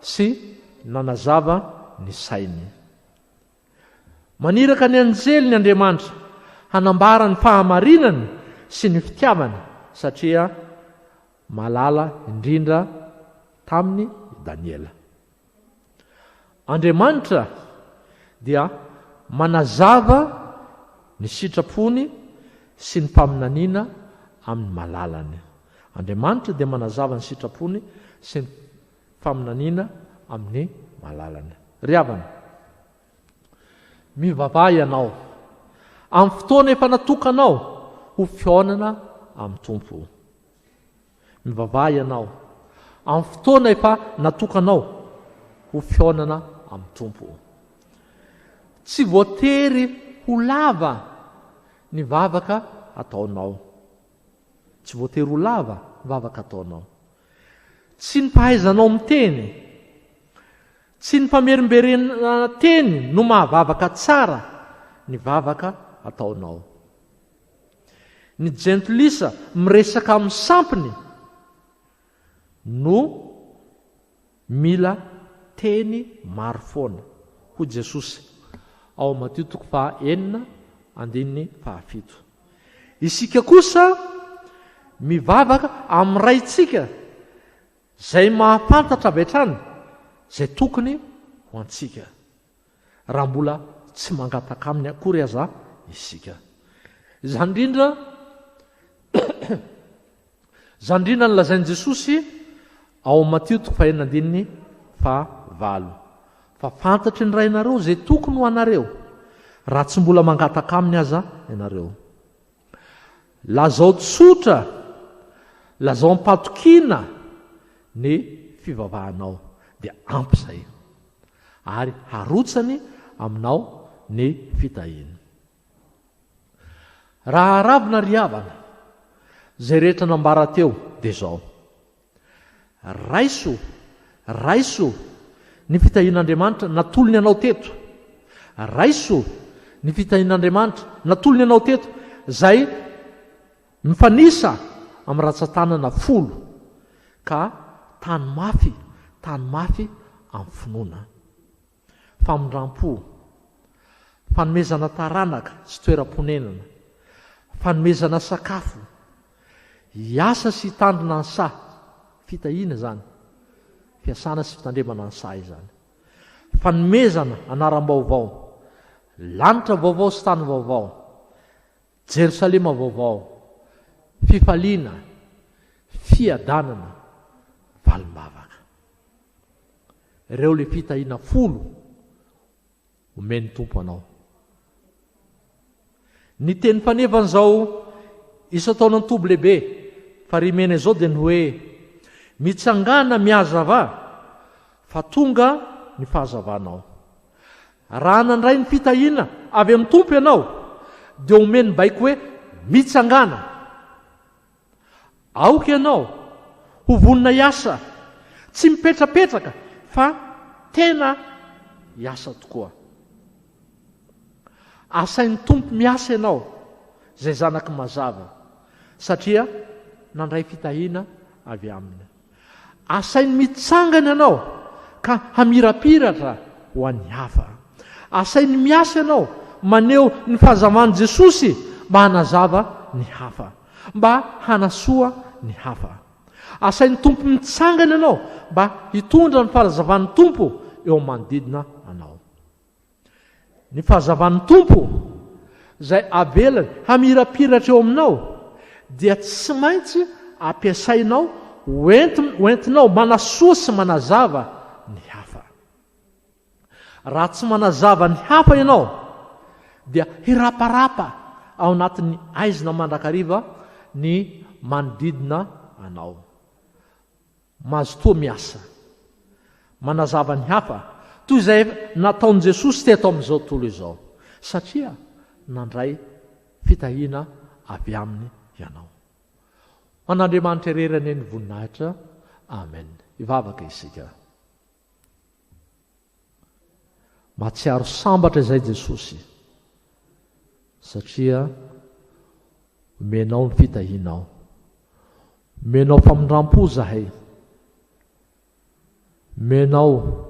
Speaker 1: sy nanazava ny sainy. Maniraka ny anjely ny Andriamanitra hanambara ny fahamarinany sy ny fitiavany, satria malala indrindra taminy Daniela. Andriamanitra dia manazava ny sitrapony sy ny faminaniana amin'ny malalany. Andriamanitra dia manazava ny sitrapony sy ny faminaniana amin'ny malalany. Ry havana, mivavaha ianao amin'ny fotoana efa natokanao ho fihaonana amin'ny Tompo. Mivavaha ianao amin'ny fotoana efa natokanao ho fihaonana amin'ny Tompo. Tsy voatery ho lava ny vavaka ataonao. Tsy voatery ho lava ny vavaka ataonao. Tsy ny fahaizanao miteny, tsy ny famerimberena teny no mahavavaka tsara ny vavaka ataonao. Ny jentilisa miresaka amin'ny sampiny no mila teny maro foana. Hoy Jesosy ao Matteo 4:9-7. Isika kosa mivavaka amin'ny raitsika zay mahafantatra avy hatrany zay tokony ho antsika, raha mbola tsy mangataka aminy akory aza isika. Zany indrindra nolazain'i Jesosy ao Matteo 4:9-7. Fa fantatry ny ray ianareo zay tokony ho anareo, raha tsy mbola mangataka aminy aza ianareo. Lazao tsotra, lazao ampatokina ny fivavahanao, dia ampy zay, ary harotsany aminao ny fitahina. Raha aravina ry havana zay rehetra nambara teo dia zao: raiso ny fitahin'Andriamanitra natolony anao teto. Raiso ny fitahin'Andriamanitra natolony anao teto, zay mifanisa amin'ny ratsan-tanana 10 ka tany mafy amin'ny finoana. Famindram-po, fanomezana taranaka sy toeram-ponenana, fanomezana sakafo, hiasa sy hitandrina ny saha, fitahina zany, fiasana sy fitandremana ny saha izany. Fanomezana anaram-baovao, lanitra vaovao sy tany vaovao, Jerosalema vaovao, fifaliana, fiadanana, valim-bavaka. Ireo le fitahiana 10 omeny Tompo anao. Ny teny fanevan'izao isa-taonany tobo lehibe farimena izao dia ny hoe: mitsangana mihazava fa tonga ny fahazavanao. Raha nandray ny fitahiana avy amin'ny Tompo ianao dia omeny baiko hoe mitsangana. Aoka ianao ho vonina hiasa, tsy mipetrapetraka fa tena hiasa tokoa. Asain'ny Tompo miasa ianao, zay zanaky mazava, satria nandray fitahiana avy aminy. Asainy mitsangana ianao ka hamirapiratra ho an'ny hafa. Asainy miasa ianao maneho ny fahazavan'i Jesosy mba hanazava ny hafa, mba hanasoa ny hafa. Asain'ny Tompo mitsangana ianao mba hitondra ny fahazavan'ny Tompo eo manodidina anao. Ny fahazavan'ny Tompo zay avelany hamirapiratra eo aminao dia tsy maintsy ampiasainao hoentinao manasoa sy manazava ny hafa. Raha tsy manazava ny hafa ianao dia hiraparapa ao anatin'ny aizina mandrakariva ny manodidina anao. Mazotoa miasa manazava ny hafa toy izay nataon'i Jesosy teto amin'izao tontolo izao, satria nandray fitahiana avy aminy ianao. Ho an'Andriamanitra rerany ny voninahitra. Amen. Ivavaka isika. Mahatsiaro sambatra izay Jesosy, satria omenao ny fitahianao, omenao famindram-po zahay, omenao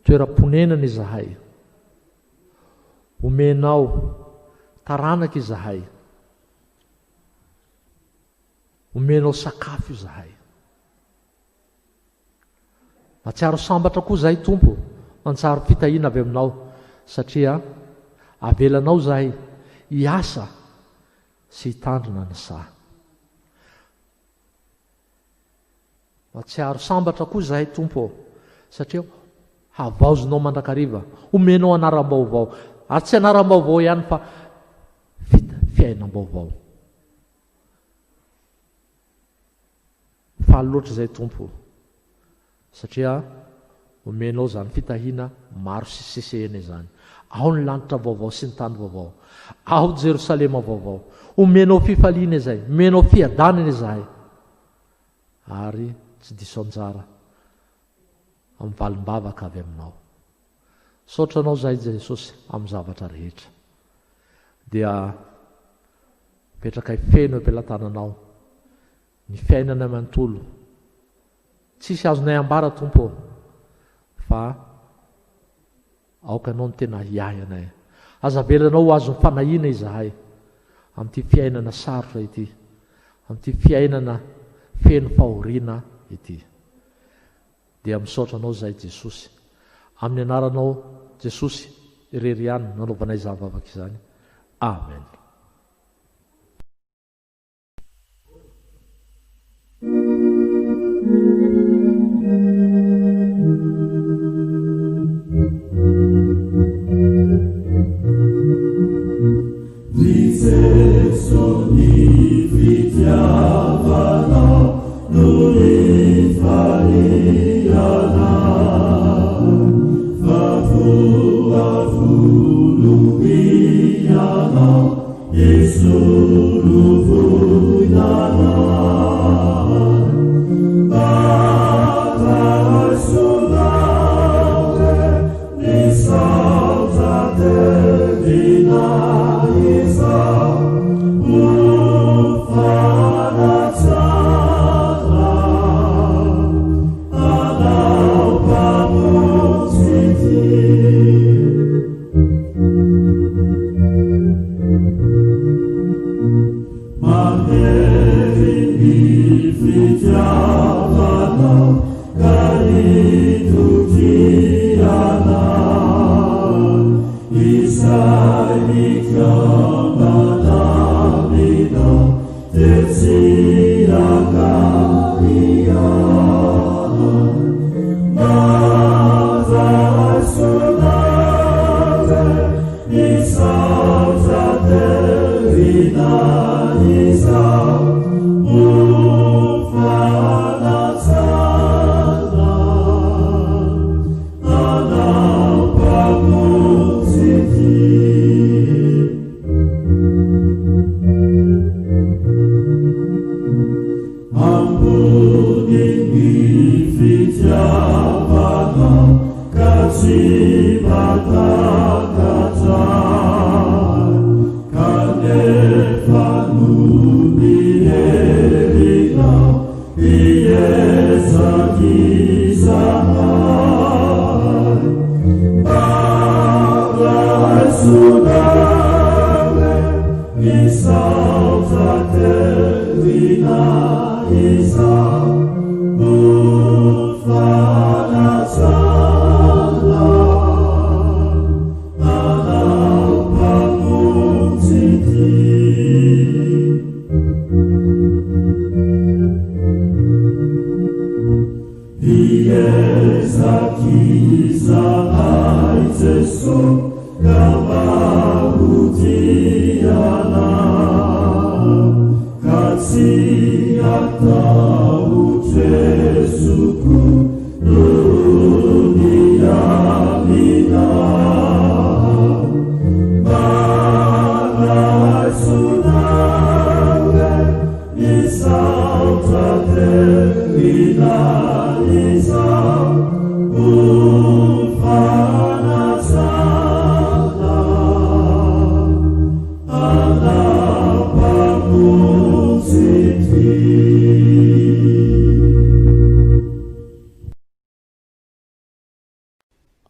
Speaker 1: toeram-ponenana izahay, omenao taranaka izahay, omenao sakafo izahay. Mahatsiaro sambatra koa zahay Tompo, mantsaro fitahiana avy aminao, satria avelanao zahay hiasa sy hitandrina ny saha. Mahatsiaro sambatra koa zahay Tompo, satria havaozinao mandrakariva, omenao anaram-baovao, ary tsy anaram-baovao ihany fa fiainam-baovao. Faly loatra izay Tompo, satria omenao zany fitahiana maro sisesehana izany. Ao ny lanitra vaovao sy ny tany vaovao, ao Jerosalema vaovao. Omenao fifaliana izay, omenao fiadanana izahay, ary tsy diso anjara amin'ny valim-bavaka avy aminao. Saotra anao zahay Jesosy amin'ny zavatra rehetra, dia petraka feno am-pelantananao ny fiainana manontolo. Tsisy azonay ambara Tompo, fa aoka anao ny tena hiahy anay. Azavelanao azo ny fanahiana izahay amin'ity fiainana sarotra ity, amin'ity fiainana feno fahoriana ity. Dia misaotra anao zahay Jesosy, amin'ny anaranao Jesosy irery ihany nanaovanay izany vavaka izany. Amen.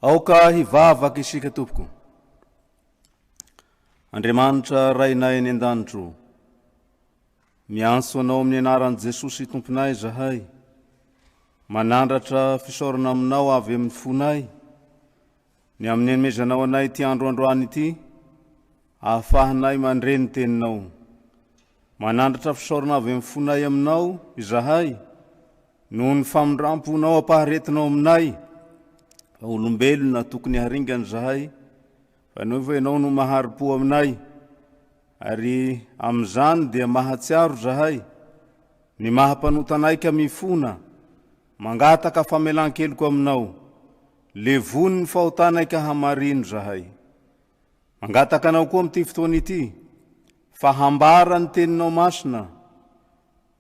Speaker 2: Aoka hivavaky isika tompoko. Andriamanitra rainay ny an-danitro. Miantso anao amin'ny anaran'i Jesosy tomponay zahay. Manandratra fisaorana aminao avy amin'ny fonay. Ny amin'ny anomezanao anay ty androandroany ity, ahafahanay mandreny teninao. Manandratra fisaorana avy amin'ny fonay aminao izahay, noho ny famindramponao ampaharetinao aminay. Olombelona tokony haringany zahay, fa noho ianao no mahari-po aminay, ary amin'izany dia mahatsiaro zahay, ny mahampanontanay ka mifona, mangataka famelan-keliko aminao, levony ny fahotanay ka hamarino zahay. Mangataka anao koa amin'ity fotoana ity, fa hambara ny teninao masina,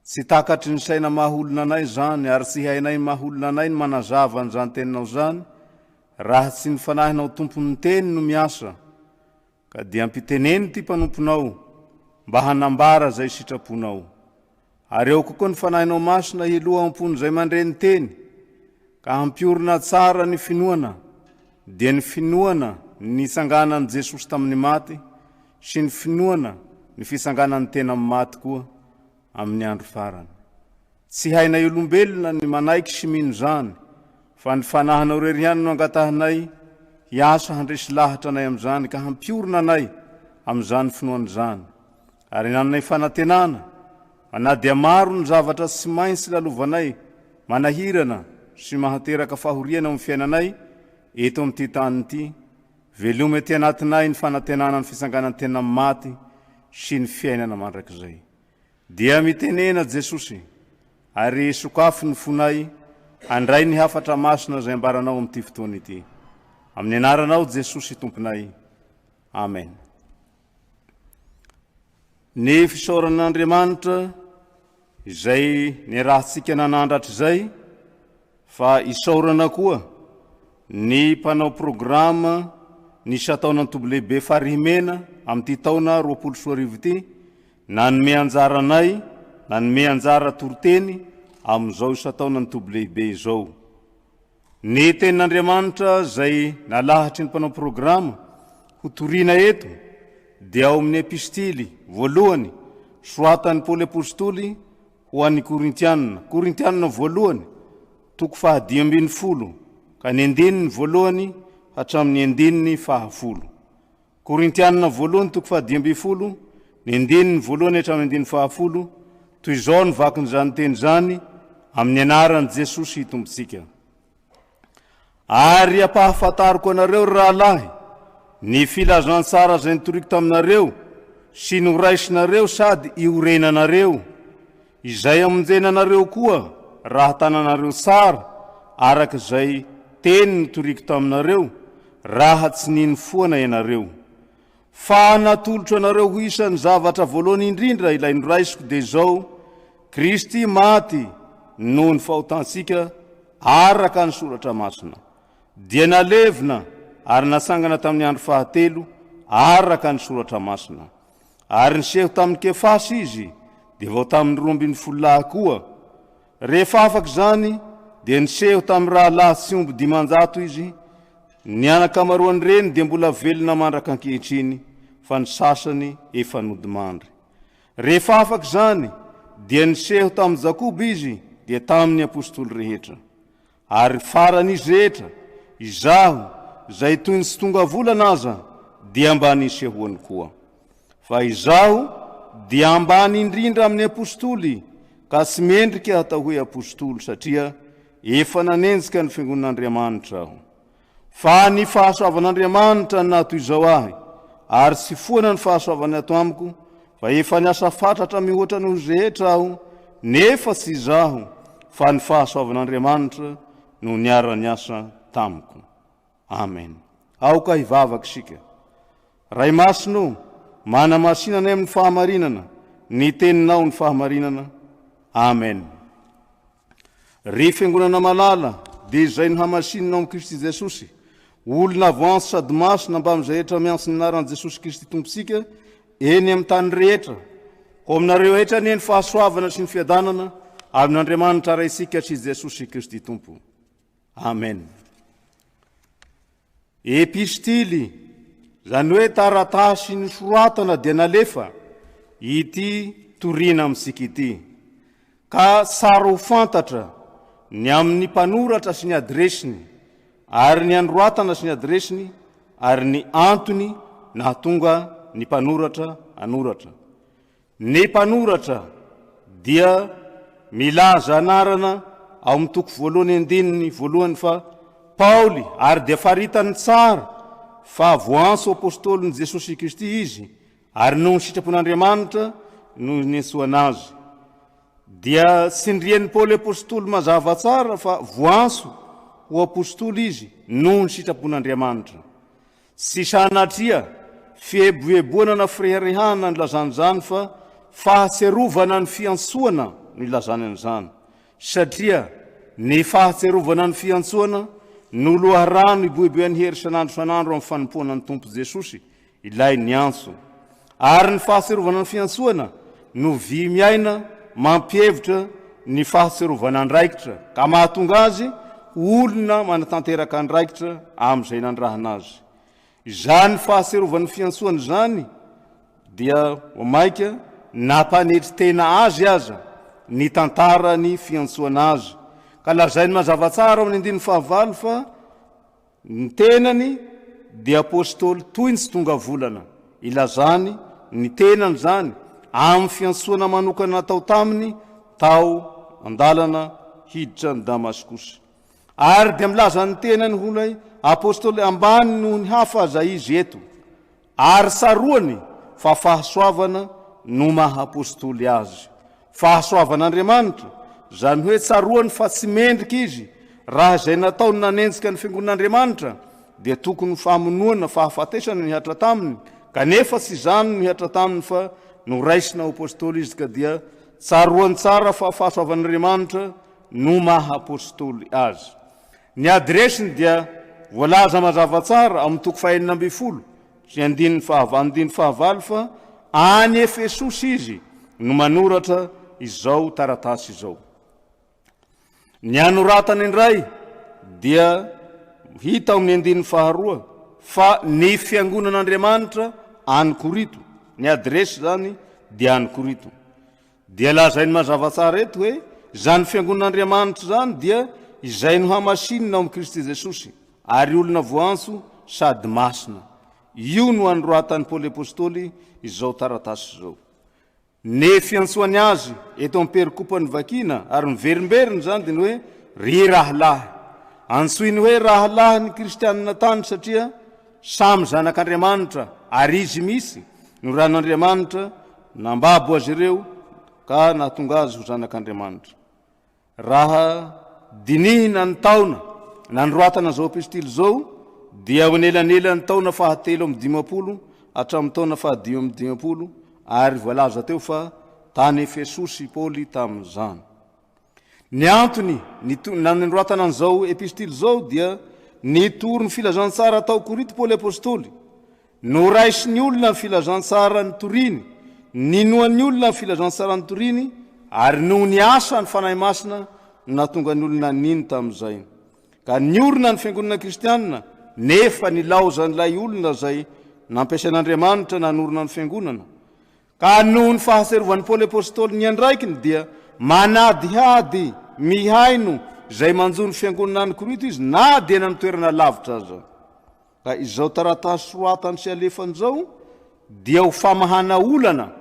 Speaker 2: tsy takatry ny saina maholona anay zany, ary tsy hainay maholona anay ny manazava an'izany teninao zany, raha tsy ny fanahinao tompon'ny teny no miasa, ka dia ampiteneny ty mpanomponao, mba hanambara zay sitraponao. Ary eo kokoa ny fanahinao masina hiloha ampony zay mandreny teny, ka hampiorina tsara ny finoana, dia ny finoana ny sanganan'i Jesosy tamin'ny maty, sy ny finoana ny fisanganan'ny tena maty koa amin'ny andro farany. Tsy hainay olombelona ny manaiky sy mino zany, fa ny fanahinao rery ihany no angatahanay hiasa handresy lahatra anay amin'izany, ka hampiorina anay amin'izany finoany zany. Ary nanay fanantenana, na dia maro ny zavatra tsy maintsy lalovanay, manahirana sy mahateraka fahoriana amin'ny fiainanay eto amin'ity tany ity, veloma ety anatinay ny fanantenana ny fisanganany tena maty sy ny fiainana mandrakizay. Dia mitenena Jesosy, ary sokafy ny fonay, andray ny hafatra masina zay ambaranao amin'ity fotoana ity. Amin'ny anaranao Jesosy tomponay. Amen. Ny fisaoran'Andriamanitra izay niarahantsika nanandratra izay, fa isaorana koa ny mpanao programa ny isa-taonany tobo-lehibe farihimena amin'ity taona 2024 ity, nanome anjaranay, nanome anjara toroteny amin'izao isa-taonany tobo-lehibe izao. Ny tenin'Andriamanitra zay nalahatry ny mpanao programa ho torina eto, dia ao amin'ny epistily voalohany soatan'ny Paoly apôstoly ho an'ny Korintianina voalohany, toko 10, ka ny andininy voalohany hatramin'ny andininy 10. Korintianina voalohany toko 10, ny andininy voalohany hatramin'ny andininy 10, toy izao ny vakin'izany teny zany amin'ny anaran'i Jesosy tompontsika. Ary ampahafantariko anareo rahalahy, ny filazantsara zay nitoriko taminareo sy noraisinareo sady iorenanareo, izay amonjenanareo koa raha tananareo tsara araka izay teny nitoriko taminareo, raha tsy niny foana ianareo. Fa natolotro anareo ho isan'ny zavatra voalohany indrindra ilay noraisiko dia izao: Kristy maty noho ny fahotantsika araka ny soratra masina, dia nalevina ary nasangana tamin'ny andro fahatelo araka ny soratra masina, ary niseho tamin'ny Kefasy izy, dia vao tamin'ny 12 koa. Rehefa afaky zany dia niseho tamin'ny rahalahy tsy omby 500 izy. Ny anakamaroany reny dia mbola velona mandraka ankehitriny, fa ny sasany efa nodimandry. Rehefa afaky zany dia niseho tamin'ny Jakoby izy, dia tamin'ny apôstoly rehetra. Ary faran'izy rehetra, izaho zay toy ny tsy tonga volana aza, dia ambany isehoany koa. Fa izaho dia ambany indrindra amin'ny apôstoly, ka tsy mendrika atao hoe apôstoly, satria efa nanenjika ny fiangonan'Andriamanitra aho. fa ny fahasoavan'Andriamanitra nato izao ahy, ary sy foana ny fahasoavany ato amiko, fa efa niasa fatratra mihoatra noho rehetra aho, nefa sy izaho, fa ny fahasoavan'Andriamanitra no niara-niasa tamiko. Amen. Aoka hivavaka sika. Ray masino, mana masinana amin'ny fahamarinana, ny teninao ny fahamarinana. Amen. Ry fiangonana malala, dia izay no hamasinina amin'ny Kristy Jesosy, olona voanso sady masina mba amin'izay rehetra miantso ny anaran'i Jesosy Kristy tompontsika, eny amin'ny tany rehetra, ko aminareo rehetra ny fahasoavana sy ny fiadanana, amin'Andriamanitra ray isika sy Jesosy Kristy tompo. Amen. Epistily, zany hoe taratasy ny soratana dia nalefa ity torina amintsika ity, ka sara ho fantatra ny amin'ny mpanoratra sy ny adresiny, ary ny anoratana sy ny adresiny, ary ny antony nahatonga ny mpanoratra anoratra. Ny mpanoratra dia milaza anarana ao amin'ny toko voalohany andininy voalohany fa Paoly, ary dia faritany tsara fa voanso apôstôliny Jesosy Kristy izy, ary noho ny sitrapon'Andriamanitra no niantsoana azy. Dia sindrian'ny Paoly apôstôly mazava tsara fa voanso ho apôstôly izy noho ny sitrapon'Andriamanitra. Sy sanatria fieboeboana na firehirehana ny lazany zany fa fahatserovana ny fiantsoana no ilazany an'izany. Satria ny fahatserovana ny fiantsoana no loharano iboeboan'ny hery sanandro amin'ny fanompoana ny Tompo Jesosy ilay niantso. Ary ny fahatserovana ny fiantsoana no vy miaina mampihevitra ny fahatserovana andraikitra, ka mahatonga azy olona manatanteraka andraikitra amin'izay nandrahana azy. Izany fahatserovana ny fiantsoana zany dia maika nampanetry tena azy aza ny tantara ny fiantsoana azy. Ka lazainy mazava tsara amin'ny andininy fahavalo fa ny tenany dia apôstôly toy ny tsy tonga volana. Ilazany ny tenany zany amin'ny fiantsoana manokana natao taminy tao andalana hiditra ny Damaskosy. Ary dia milaza ny tenany holay apôstôly ambany noho ny hafa aza izy eto. Ary saroany fa fahasoavana no maha apôstôly azy. Fahasoavan'Andriamanitra, zany hoe tsaroany fa tsy mendrika izy raha izay nataony nanenjika ny fiangonan'Andriamanitra dia tokony famonoana fahafatesana no hihatra taminy, kanefa tsy izany no hihatra taminy fa no raisina apôstôly izy, ka dia tsaroany tsara fa fahasoavan'Andriamanitra no maha apôstôly azy. Ny adresiny dia voalaza mazava tsara amin'ny toko 4 sy andininy fahavalo fa any Efesosy izy no manoratra izao taratasy izao. Ny anoratany indray dia hita amin'ny andininy faharoa fa ny fiangonan'Andriamanitra any Korito. Ny adresy zany dia any Korito. Dia lazainy mazava tsara eto hoe zany fiangonan'Andriamanitra zany dia izay no hamasinina ao amin'ny Kristy Jesosy, ary olona voantso sady masina. Io no anoratany Paoly apôstôly izao taratasy izao. Ny fiantsoany azy eto amin'ny perikopany vakina ary miverimberiny zany dia ny hoe ry rahalahy. Antsoiny hoe rahalahy ny kristianina tany satria samy zanak'Andriamanitra ary izy misy no ran'Andriamanitra nambabo azy ireo ka nahatonga azy ho zanak'Andriamanitra. Raha dinihina ny taona nanoratana zao epistily zao dia ho nelanelany taona fahatelo amin'ny 50 hatramin'ny taona fahadimy amin'ny 50, ary voalaza teo fa tany Efesosy Paoly tamin'izany. Ny antony nanoratana an'izao epistily zao dia nitoro ny filazantsara tao Korito Paoly apôstôly, no raisy ny olona ny filazantsara ny toriny, ninoan'ny olona ny filazantsara ny toriny, ary noho ny asa ny fanahy masina nahatonga ny olona niny tamin'izay. Ka niorina ny fiangonana kristianina nefa nilaozan'ilay olona zay nampiasan'Andriamanitra nanorina ny fiangonana. Ka noho ny fahaserovan'ny Paoly apôstôly ny andraikiny dia manadihady mihaino zay manjo ny fiangonana ny Korito izy na dia na nitoerana lavitra aza. Ka izao taratasy soratany sy alefany zao dia ho famahana olana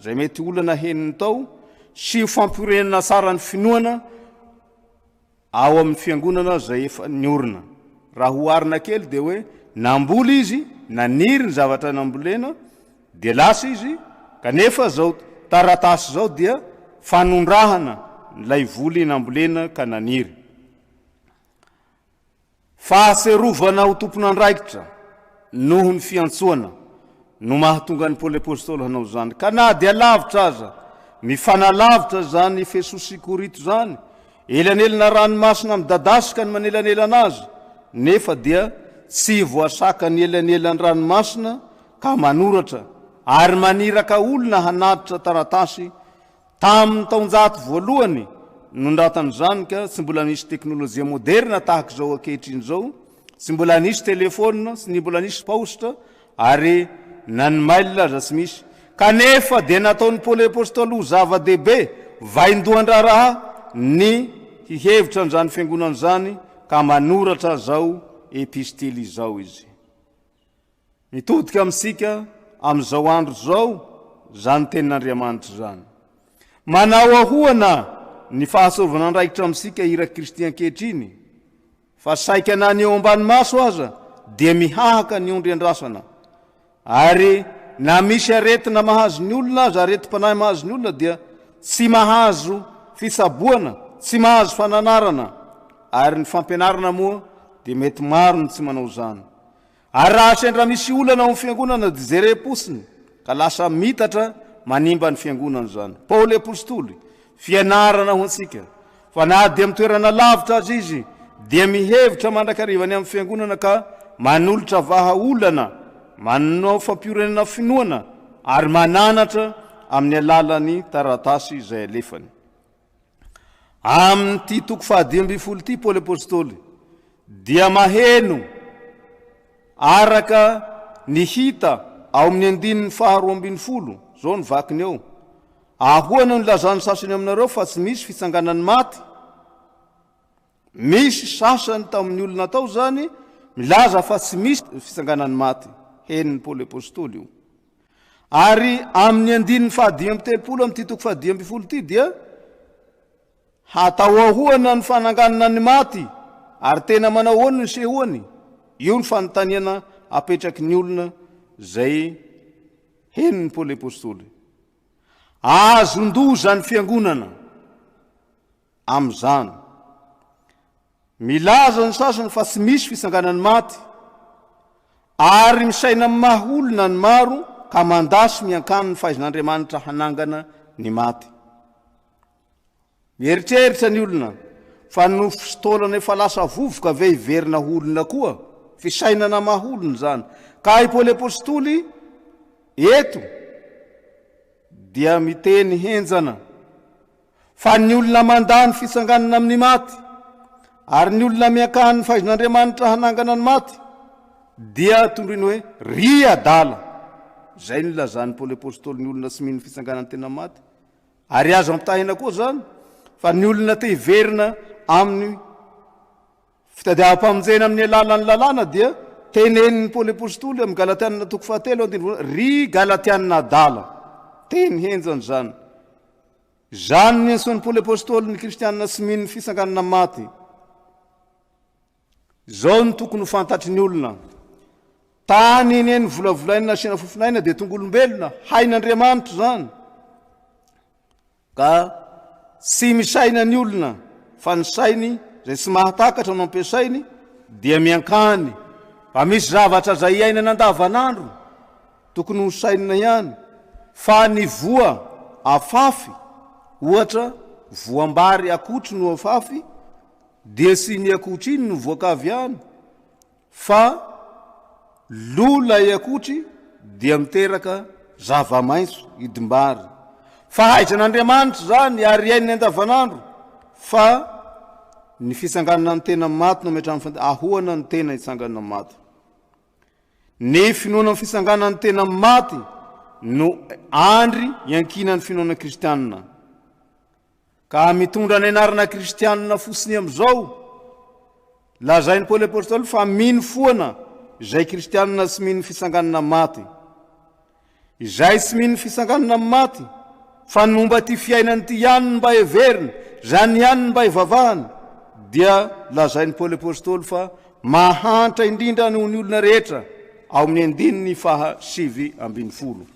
Speaker 2: zay mety olana heniny tao sy ho fampirenana tsara ny finoana ao amin'ny fiangonana zay efa niorina. raha ho arina kely dia hoe namboly izy naniry ny zavatra nambolena dia lasa izy kanefa zao taratasy zao dia fanondrahana nylay voly nambolena ka naniry fahaserovana ho tomponandraikitra noho ny fiantsoana no mahatonga ny Paoly apôstôly hanao zany ka na dia lavitra aza mifanalavitra zany Efesosy Korito zany elanelana ranomasina midadasika ny manelanelana azy nefa dia tsy voasaka ny elanelan'ny ranomasina ka manoratra ary maniraka olona hanatitra taratasy tamin'ny taonjato voalohany nondratany zany ka tsy mbola nisy teknôlôjia moderna tahaka zao ankehitriny zao tsy mbola nisy telefôna sy ny mbola nisy paostra ary na ny mail aza tsy misy kanefa dia nataon'ny Paoly apôstôly ho zava-dehibe vaindohan-draraha ny hihevitra n'izany fiangonana zany ka manoratra zao epistily zao izy mitodika amintsika amin'izao andro zao zany tenin'Andriamanitra zany manao ahoana ny fahasorovana andraikitra amintsika iraky kristian ankehitriny fa saika na ny eo ambany maso aza dia mihahaka ny ondry andrasana ary na misy aretina mahazo ny olona aza areti-panahy mahazo ny olona dia tsy mahazo fisaboana tsy mahazo fananarana ary ny fampianarana moa dia mety maro ny tsy manao zany ary raha sendra misy olana ao amin'ny fiangonana dia zere-posiny ka lasa mitatra manimba ny fiangonana zany Paoly apôstôly fianarana ho antsika fa na dia mitoerana lavitra azy izy dia mihevitra mandrakarivany amin'ny fiangonana ka manolotra vahaolana manao fampiorenana finoana ary mananatra amin'ny alalany taratasy izay alefany amin'ny ty toko 10 ty Paoly apôstôly dia maheno araka ny hita ao amin'ny 12 zao ny vakiny eo ahoana ny lazany sasany aminareo fa tsy misy fitsanganany maty misy sasany tamin'ny olona tao zany milaza fa tsy misy fitsanganany maty heniny Paoly apôstôly io ary amin'ny 10 amin'ny ty toko 10 ty dia hatao ahoana ny fananganana ny maty ary tena manao ahoana ny sehoany io ny fanontaniana apetraky ny olona zay heniny Paoly apôstôly azondoza ny fiangonana am'izany milaza ny sasany fa tsy misy fisanganany maty ary misaina amin'ny maholona ny maro ka mandasy miankany ny fahaizan'Andriamanitra hanangana ny maty mieritreritra ny olona fa no fotoana efa lasa vovoka ve hiverina olona koa fisainana maholona zany ka i Paoly apôstôly eto dia miteny henjana fa ny olona mandany fisanganana amin'ny maty ary ny olona miankany ny fahaizan'Andriamanitra hanangana ny maty dia tondroiny hoe ry adala zay ny lazany Paoly apôstôly ny olona tsy mihiny fisanganany tena maty ary azo ampitahina koa zany fa ny olona te hiverina amin'ny fitadiavam-pamonjena amin'ny alalan'ny lalàna dia tenenin'ny Paoly apôstôly amin'ny Galatianina toko 7 ry Galatianina adala teny henjany zany zany ny antsoin'ny Paoly apôstôly ny kristianina tsy mihiny fisanganana maty zao ny tokony ho fantatry ny olona tany eny volavolaina asiana fofinaina dia tongolombelona hain'Andriamanitra zany ka tsy misaina ny olona fa ny sainy zay tsy mahatakatra no ampiasainy dia miankany fa misy zavatra zay iainana andavanandro tokony ho sainina ihany fa ny voa afafy ohatra voambary akotry no afafy dia sy ny akotry iny no voakavy ihany fa lola akotry dia miteraka zava-maitso idimbary fa haizan'Andriamanitra zany ary iainany andavanandro fa ny fisanganana ny tena maty no metrany ahoana ny tena hitsanganana maty ny finoana ny fisanganana ny tena maty no andry iankina ny finoana kristianina ka mitondra ny anarana kristianina fotsiny am'izao lazainy Paoly apôstôly fa mino foana izay kristianina tsy mino fisanganana maty izay tsy mino fisanganana maty fa nomba ty fiainany ty ihany mba heveriny zany ihany mba hivavahany dia lazainy Paoly apôstôly fa mahantra indrindra noho ny olona rehetra ao amin'ny andininy faha 7-20.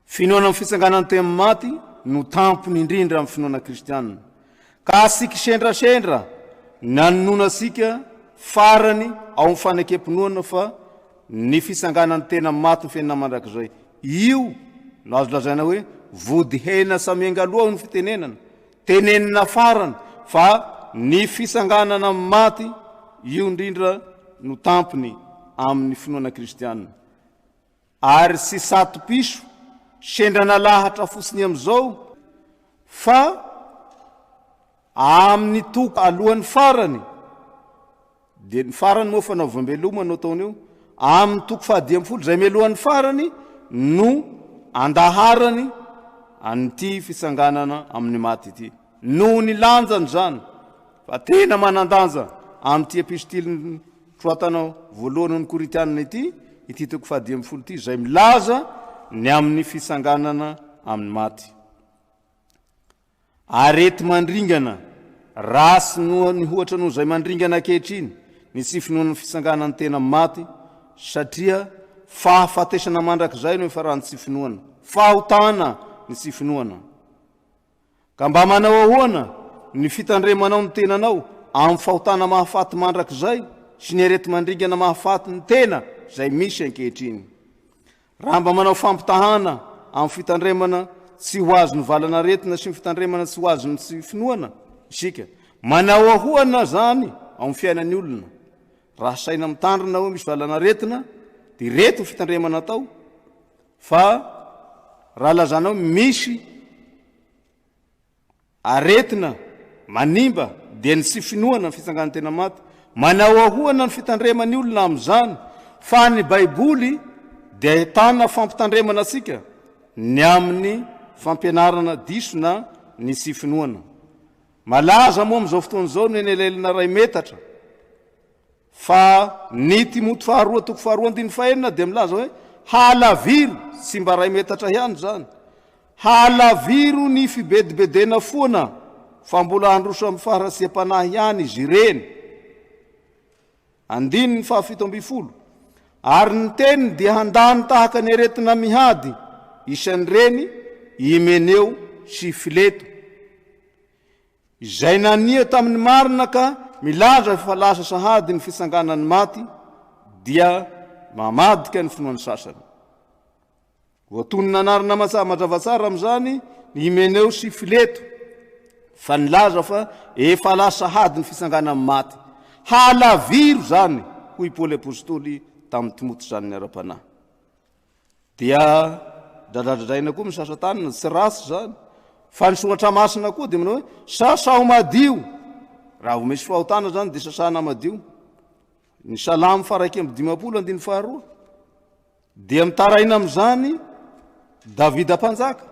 Speaker 2: Finoana amin'ny fisanganany tena maty no tampony indrindra amin'ny finoana kristianina. Ka asika sendrasendra nanonona asika farany ao amin'ny fanekempinoana fa ny fisanganany tena maty ny fiainana mandrakizay. Io no azo lazaina hoe vody hena samiangaloha ny fitenenana, tenenina farany fa ny fisanganana maty io indrindra no tampony amin'ny finoana kristianina. Ary sy sato piso sendrana lahatra fotsiny amin'izao fa amin'ny toko alohan'ny farany, dia ny farany moa fanao vambeloma no taony eo, amin'ny toko 10 zay melohan'ny farany no andaharany an'ity fisanganana amin'ny maty ity. Noho ny lanjany zany fa tena manandanja amin'ity epistily troatanao voalohany ny Koritianina ity toko 10 ity zay milaza ny amin'ny fisanganana amin'ny maty. Arety mandringana rasy noho ny hoatra noho zay mandringana ankehitriny ny tsy finoana ny fisanganany tena maty, satria fahafatesana mandrakizay no efa raha ny tsy finoana, fahotana ny tsy finoana. Ka mba manao ahoana ny fitandremanao ny tenanao amin'ny fahotana mahafaty mandrakizay sy ny arety mandringana mahafaty ny tena zay misy ankehitriny. Raha mba manao fampitahana amin'ny fitandremana tsy ho azo ny valana aretina sy ny fitandremana tsy ho azo ny tsy finoana, isika manao ahoana zany amin'ny fiainan'ny olona. Raha saina mitandrina hoe misy valana aretina dia reto ny fitandremana atao, fa raha lazanao misy aretina manimba dia ny tsy finoana ny fisanganany tena maty, manao ahoana ny fitandreman'ny olona amin'izany. Fa ny baiboly dia ahitana fampitandremana asika ny amin'ny fampianarana diso na ny tsy finoana. Malaza moa amin'izao fotoan'izao ny elelana ray metatra fa ny Timoty 2:2-5 dia milaza hoe halaviro, tsy mba ray metatra ihany zany, halaviro ny fibedibedena foana fa mbola handroso amin'ny faharasiam-panahy ihany izy ireny. 7:7 Ary ny teniny dia handany tahaka ny aretina mihady isan'ireny Himeneo sy Fileto, izay nania tamin'ny marina ka milaza fa lasa sahady ny fisanganany maty dia mamadika ny finoany sasany. Voatony nanarina mazava tsara amin'izany ny Himeneo sy Fileto fa nilaza fa efa lasa sahady ny fisanganany maty. Halaviro zany hoy Paoly apôstôly tamin'ny Timoty zany ny ara-panahy. Dia dradradraina koa misasatanina tsy rasy zany, fa ny soratra masina koa dia manao hoe sasaho madio. Raha vo misy fahotana zany dia sasana madio. Ny Salamo 1:5 dia mitaraina amin'izany Davida mpanjaka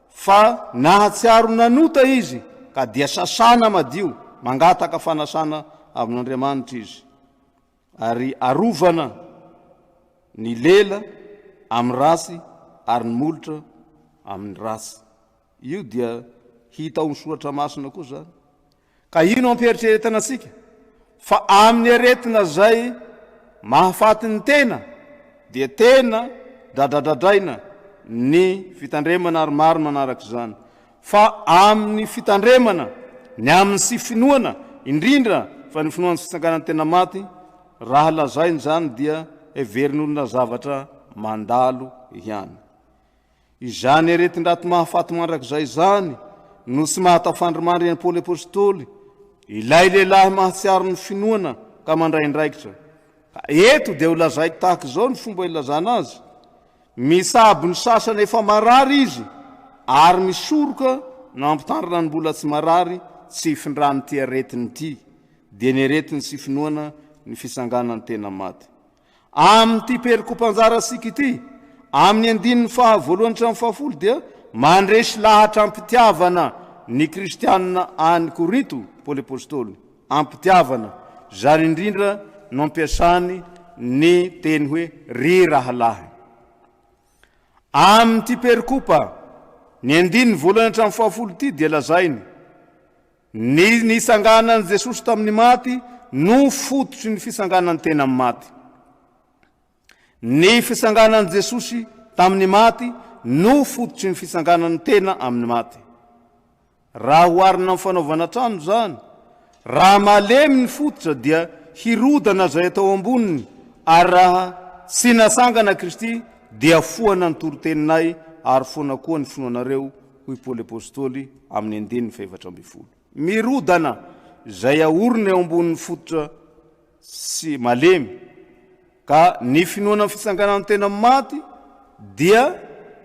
Speaker 2: fa nahatsiaro nanota izy ka dia sasana madio, mangataka fanasana amin'Andriamanitra izy, ary arovana ny lela amin'ny rasy ary ny molotra amin'ny rasy. Io dia hita ao ny soratra masina koa zany. Ka ino ampieritrertana asika fa amin'ny aretina zay mahafaty ny tena dia tena dradradradraina ny fitandremana ary maro manaraka izany, fa amin'ny fitandremana ny amin'ny sy finoana indrindra fa ny finoana sy fisanganany tena maty, raha lazainy zany dia everin'olona zavatra mandalo ihany. Izany aretin-draty mahafaty mandrakizay zany no tsy mahatafandrimandry any Paoly apôstôly ilay lehilahy mahatsiaro ny finoana ka mandray ndraikitra. Eto dia ho lazaiko tahaka izao ny fomba ilazana azy. Misabo ny sasany efa marary izy ary misoroka no ampitandrina ny mbola tsy marary tsy ifindrany ty aretiny ity, dia ny aretiny sy finoana ny fisanganany tena maty. Amin'ity perikopanjara asika ity, amin'ny 7:1-10 dia mandresy lahatra ampitiavana ny kristianina any Korinto, Paoly apôstôly, ampitiavana zany indrindra no ampiasany ny teny hoe ry rahalahy. Amin'ity perikopa ny 9:1-10 ity dia lazainy ny nisanganany Jesosy tamin'ny maty no fototry ny fisanganany tena amin'ny maty. Ny fisanganany Jesosy tamin'ny maty no fototry ny fisanganany tena amin'ny maty. Raha hoarina amin'ny fanaovana trano zany, raha malemy ny fototra dia hirodana zay atao amboniny, ary raha sy nasangana Kristy dia foana ny toroteninay ary foana koa ny finoanareo, hoy Paoly apôstôly amin'ny 2:7. Mirodana zay aorina eo ambonin'ny fototra sy malemy, ka ny finoana fisanganany tena maty dia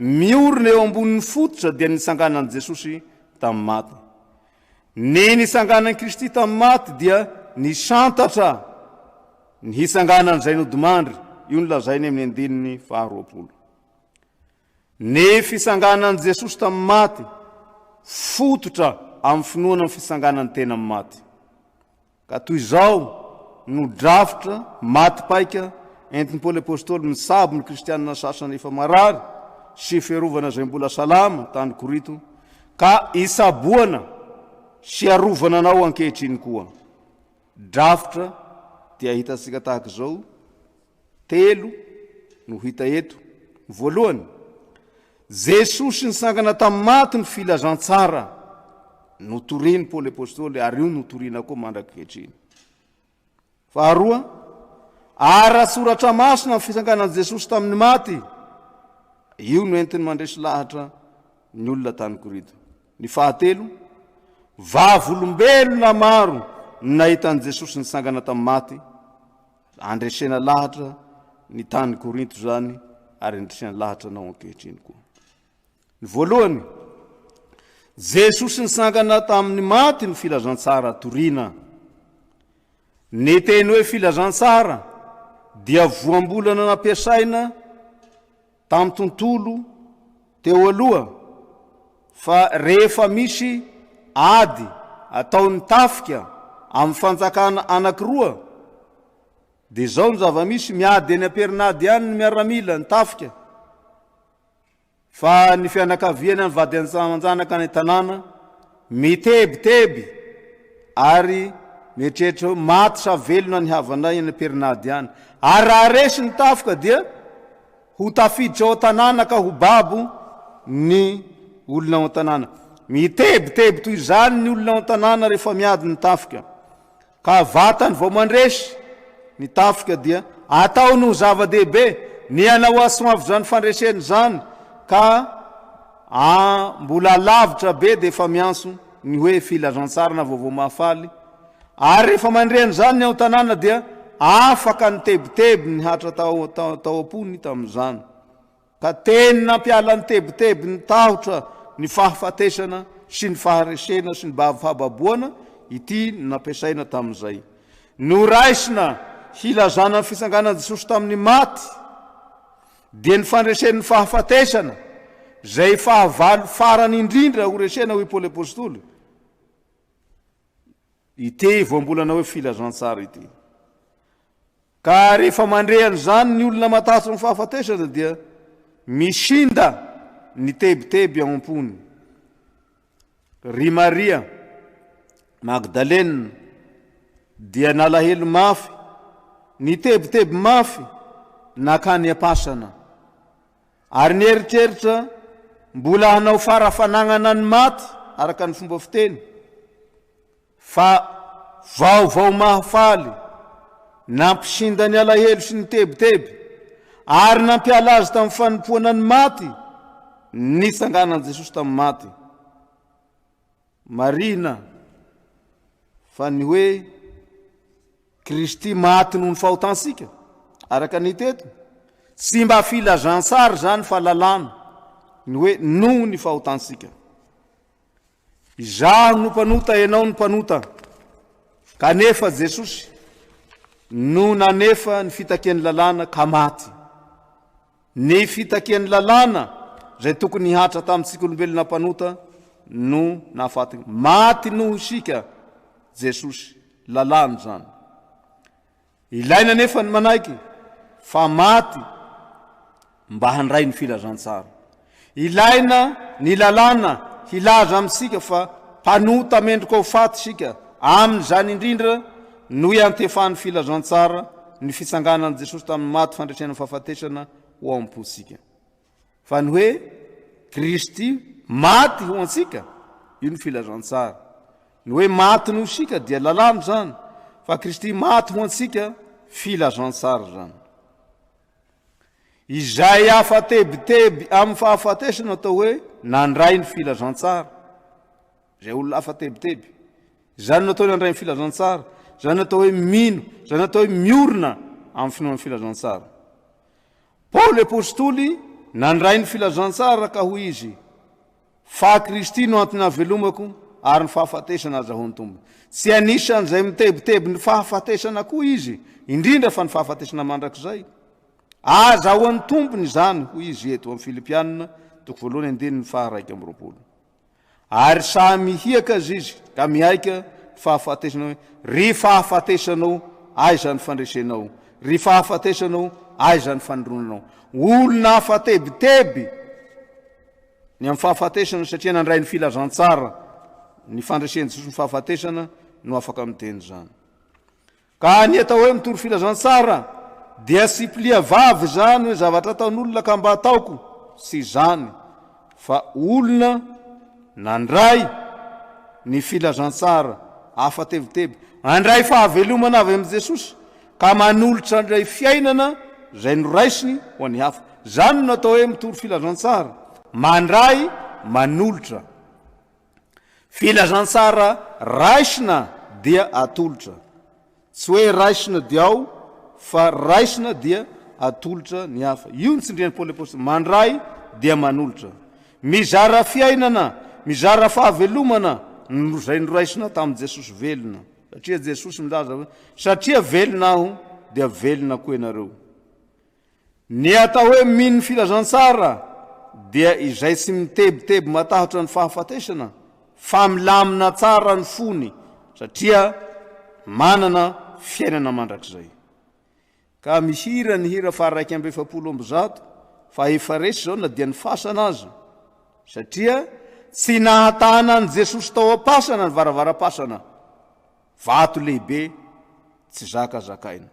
Speaker 2: miorina eo ambonin'ny fototra dia nisanganan'i Jesosy tamin'ny maty. Ny nisanganan'i Kristy tamin'ny maty dia nisantatra ny hisanganany zay nodimandry, io nolazainy amin'ny 2:20. Ny fisanganan'i Jesosy tamin'ny maty fototra amin'ny finoana ny fisanganany tena amin'ny maty. Ka toy izao no drafitra maty paika entin'ny Paoly apôstôly misabo ny kristianina sasany efa marary sy fiarovana zay mbola salama tany Korito, ka isaboana sy arovana anao ankehitriny koa. Drafitra dia hitasika tahaka izao 3 no hita eto. Voalohany, Jesosy nisangana tamin'ny maty ny filazantsara no toriny Paoly apôstôly, ary io no torina koa mandrakehitriny. Faharoa, ara-tsoratra masina ny fisanganan'i Jesosy tamin'ny maty, io no entiny mandresy lahatra ny olona tany Korito. Ny fahatelo, vavolombelona maro nahitan'i Jesosy nisangana tamin'ny maty, andresena lahatra ny tany Korinto zany, ary andresena lahatra nao ankehitriny koa. Ny voalohany, Jesosy nisangana tamin'ny maty ny filazantsara torina. Ny teny hoe filazantsara dia voambolana nampiasaina tamin'ny tontolo teo aloha, fa rehefa misy ady ataon'ny tafika amin'ny fanjakana anankiroa, dia zao ny zava-misy miady eny am-perinady ihany ny miaramila ny tafika, fa ny fianakaviana ny vady amanjanaka ny tanàna mitebiteby ary mieritreritra maty sa velona ny havanay eny am-perinady ihany. Ary raha resy ny tafika dia ho tafiditra ao tanàna ka ho babo ny olona ao tanàna. Mitebiteby toy izany ny olona ao tanàna rehefa miady ny tafika, ka vatany vao mandresy ny tafika dia atao no zava-dehibe ny anao asoavy zany fandreseny zany, ka mbola lavitra be dia efa mianso ny hoe filazantsara na vaovao mahafaly. Ary rehefa mandreny zany ny ao tanàna dia afaka ny tebiteby ny hatra tao ampony tamin'izany, ka teny nampiala ny tebiteby ny tahotra ny fahafatesana sy ny faharesena sy ny fahababoana ity nampiasaina tamin'izay. Noraisina hilazana ny fisanganan'i Jesosy tamin'ny maty dia ny fandresen'ny fahafatesana zay fahavalo farany indrindra ho resena, hoy Paoly apôstôly. Ity voambolana hoe filazantsara ity. Ka rehefa mandrehany zany ny olona matatra ny fahafatesana dia misinda ny tebiteby ao ampony. Ry Maria Magdalena dia nalahelo mafy, ny tebiteby mafy nakany am-pasana, ary nieritreritra mbola hanao farafanagnana ny maty araka ny fomba fiteny, fa vaovao mahafaly nampisinda ny alahelo sy ny tebiteby ary nampiala azy tamin'ny fanompoana ny maty nisanganan'i Jesosy tamin'ny maty. Marina fa ny hoe Kristy maty noho ny fahotansika, araka ny teto tsy mba filazantsara zany fa lalàna ny hoe noho ny fahotansika. Izaho no mpanota, ianao no mpanota, kanefa Jesosy no nanefa ny fitakian'ny lalàna ka maty. Ny fitakian'ny lalàna zay tokony hatra tamintsika olombelona mpanota no nahafaty maty noho isika Jesosy, lalàna zany. Ilaina nefa ny manaiky fa maty mba handray ny filazantsara. Ilaina ny lalàna hilaza amintsika fa mpanota mendrika ho faty sika amin'izany indrindra no iantefany filazantsara ny fitsanganan'i Jesosy tamin'ny maty fandresena fahafatesana ho am-posika. Fa ny hoe Kristy maty ho antsika, io ny filazantsara. Ny hoe maty no sika dia lalàno zany, fa Kristy maty ho antsika filazantsara zany. Izay afatebiteby amin'ny fahafatesana atao hoe nandray ny filazantsara. Zay olona afatebiteby. Zany natao nandray ny filazantsara. Zany natao hoe mino. Zany natao hoe miorina amin'ny finoan'ny filazantsara. Paoly apôstoly nandray ny filazantsara ka hoy izy, fa Kristy no antony avelomako ary ny fahafatesana azahoany tombo. Tsy anisan'izay mitebiteby ny fahafatesana koa izy, indrindra fa ny fahafatesana mandrakizay. Azahoany tompony zany hoy izy eto amin'ny Filipianina 1:1-2. Ary samy hiaka izy ka mihaika fahafatesana hoe ry fahafatesanao aiza ny fandresenao, ry fahafatesanao aiza ny fanondronanao. Olona afatebiteby ny amin'ny fahafatesana satria nandray ny filazantsara ny fandreseny Jesosy ny fahafatesana no afaka miteny zany. Ka ny atao hoe mitory filazantsara dia sy plia vavy zany hoe zavatra ataon'olona ka mba ataoko, sy zany, fa olona nandray ny filazantsara afatebiteby, andray fahavelomana avy amin'i Jesosy ka manolotra andray fiainana zay noraisiny ho an'ny hafa. Zany no natao hoe mitory filazantsara, mandray manolotra. Filazantsara raisina dia atolotra. Tsy hoe raisina dia ao, fa raisina dia atolotra ny hafa. Io ny tsindrian'ny Paoly apôstoly, mandray dia manolotra. Mizara fiainana, mizara fahavelomana zay noraisina tamin'i Jesosy velona. Satria Jesosy milaza hoe satria velona aho dia velona koa ianareo. Ny atao hoe mino filazantsara dia izay tsy mitebiteby matahotra ny fahafatesana, fa milamina tsara ny fony satria manana fiainana mandrakizay. Ka mihira ny hira fa 1:7 fa efa resy zao na dia ny fasana azy, satria tsy nahatana ny Jesosy tao am-pasana ny varavara-pasana, vato lehibe tsy zakazakaina.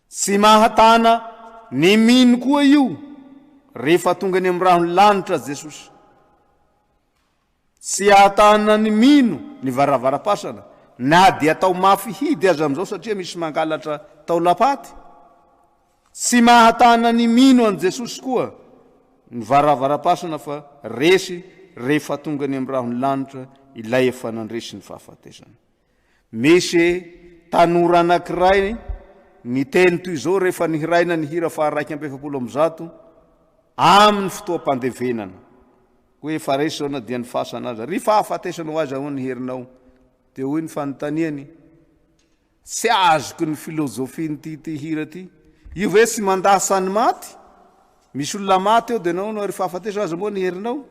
Speaker 2: Tsy mahatana ny mino koa io rehefa tonga ny amin'ny rahony lanitra Jesosy. Tsy ahatana ny mino ny varavara-pasana, na dia tao mafy hidy azy am'izao satria misy mangalatra tao lapaty. Tsy mahatana ny mino an' Jesosy koa ny varavara-pasana, fa resy rehefa tonga ny amin'ny rahony lanitra ilay efa nandresy ny fahafatesana. Misy tanora anankiray ny teny toy izao rehefa nihiraina ny hira fa 1:7 amin'ny fotoam-pandevenana, hoe efa resy zao na dia ny fasana azy, ry fahafatesanao aza ho ny herinao. Teo hoe ny fanontaniany, tsy azoko ny filozofia ty hira ty, io ve tsy mandasa ny maty? Misy olona maty eo dia nao ry fahafatesana aza moa ny herinao?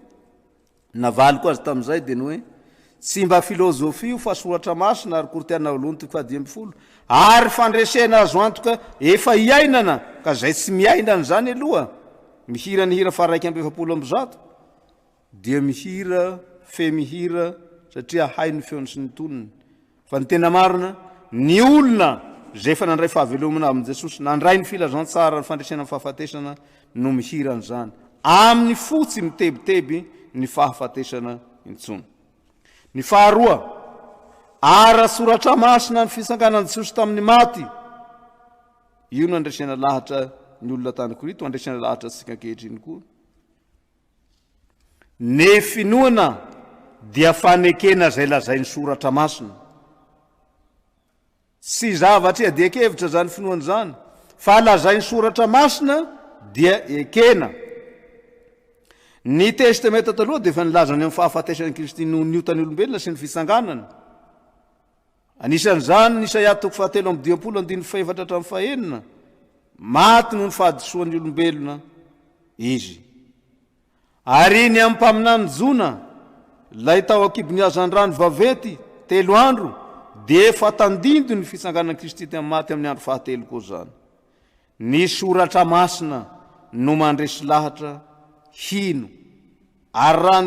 Speaker 2: Navaliko azy tamin'izay dia ny hoe tsy mba filozofia io fa soratra masina ary kortiana olony 1:10, ary fandresena azo antoka efa iainana ka zay tsy miainana zany aloha. Mihira ny hira fa 1:7 dia mihira mihira satria hay ny feony sy ny tonony. Fa ny tena marina, ny olona zay efa nandray fahavelomana amin'i Jesosy, nandray ny filazantsara ny fandresena ny fahafatesana no mihira an'izany amin'ny fotsy mitebiteby ny fahafatesana intsony. Ny faharoa, ara-soratra masina ny fisanganan'i Jesosy tamin'ny maty. Io no andresena lahatra ny olona tany Korito, andresena lahatra antsika ankehitriny koa. Ny finoana dia fanekena zay lazay ny soratra masina. Tsy zavatra diakevitra zany finoana zany, fa lazay ny soratra masina dia ekena. Ny testamenta taloha dia efa nilazany amin'ny fahafatesan'i Kristy no niotany olombelona sy ny fisanganana. Anisan'izany Isaia 7:2-4 maty no ny fahadisoan'ny olombelona izy. Ary ny amin'ny mpaminany jona lay tao akibony azan-drano vavety 3 andro dia efa tandindo ny fisanganan'i Kristy tamin'ny maty amin'ny andro fahatelo koa zany. Ny soratra masina no mandresy lahatra hino, ary raha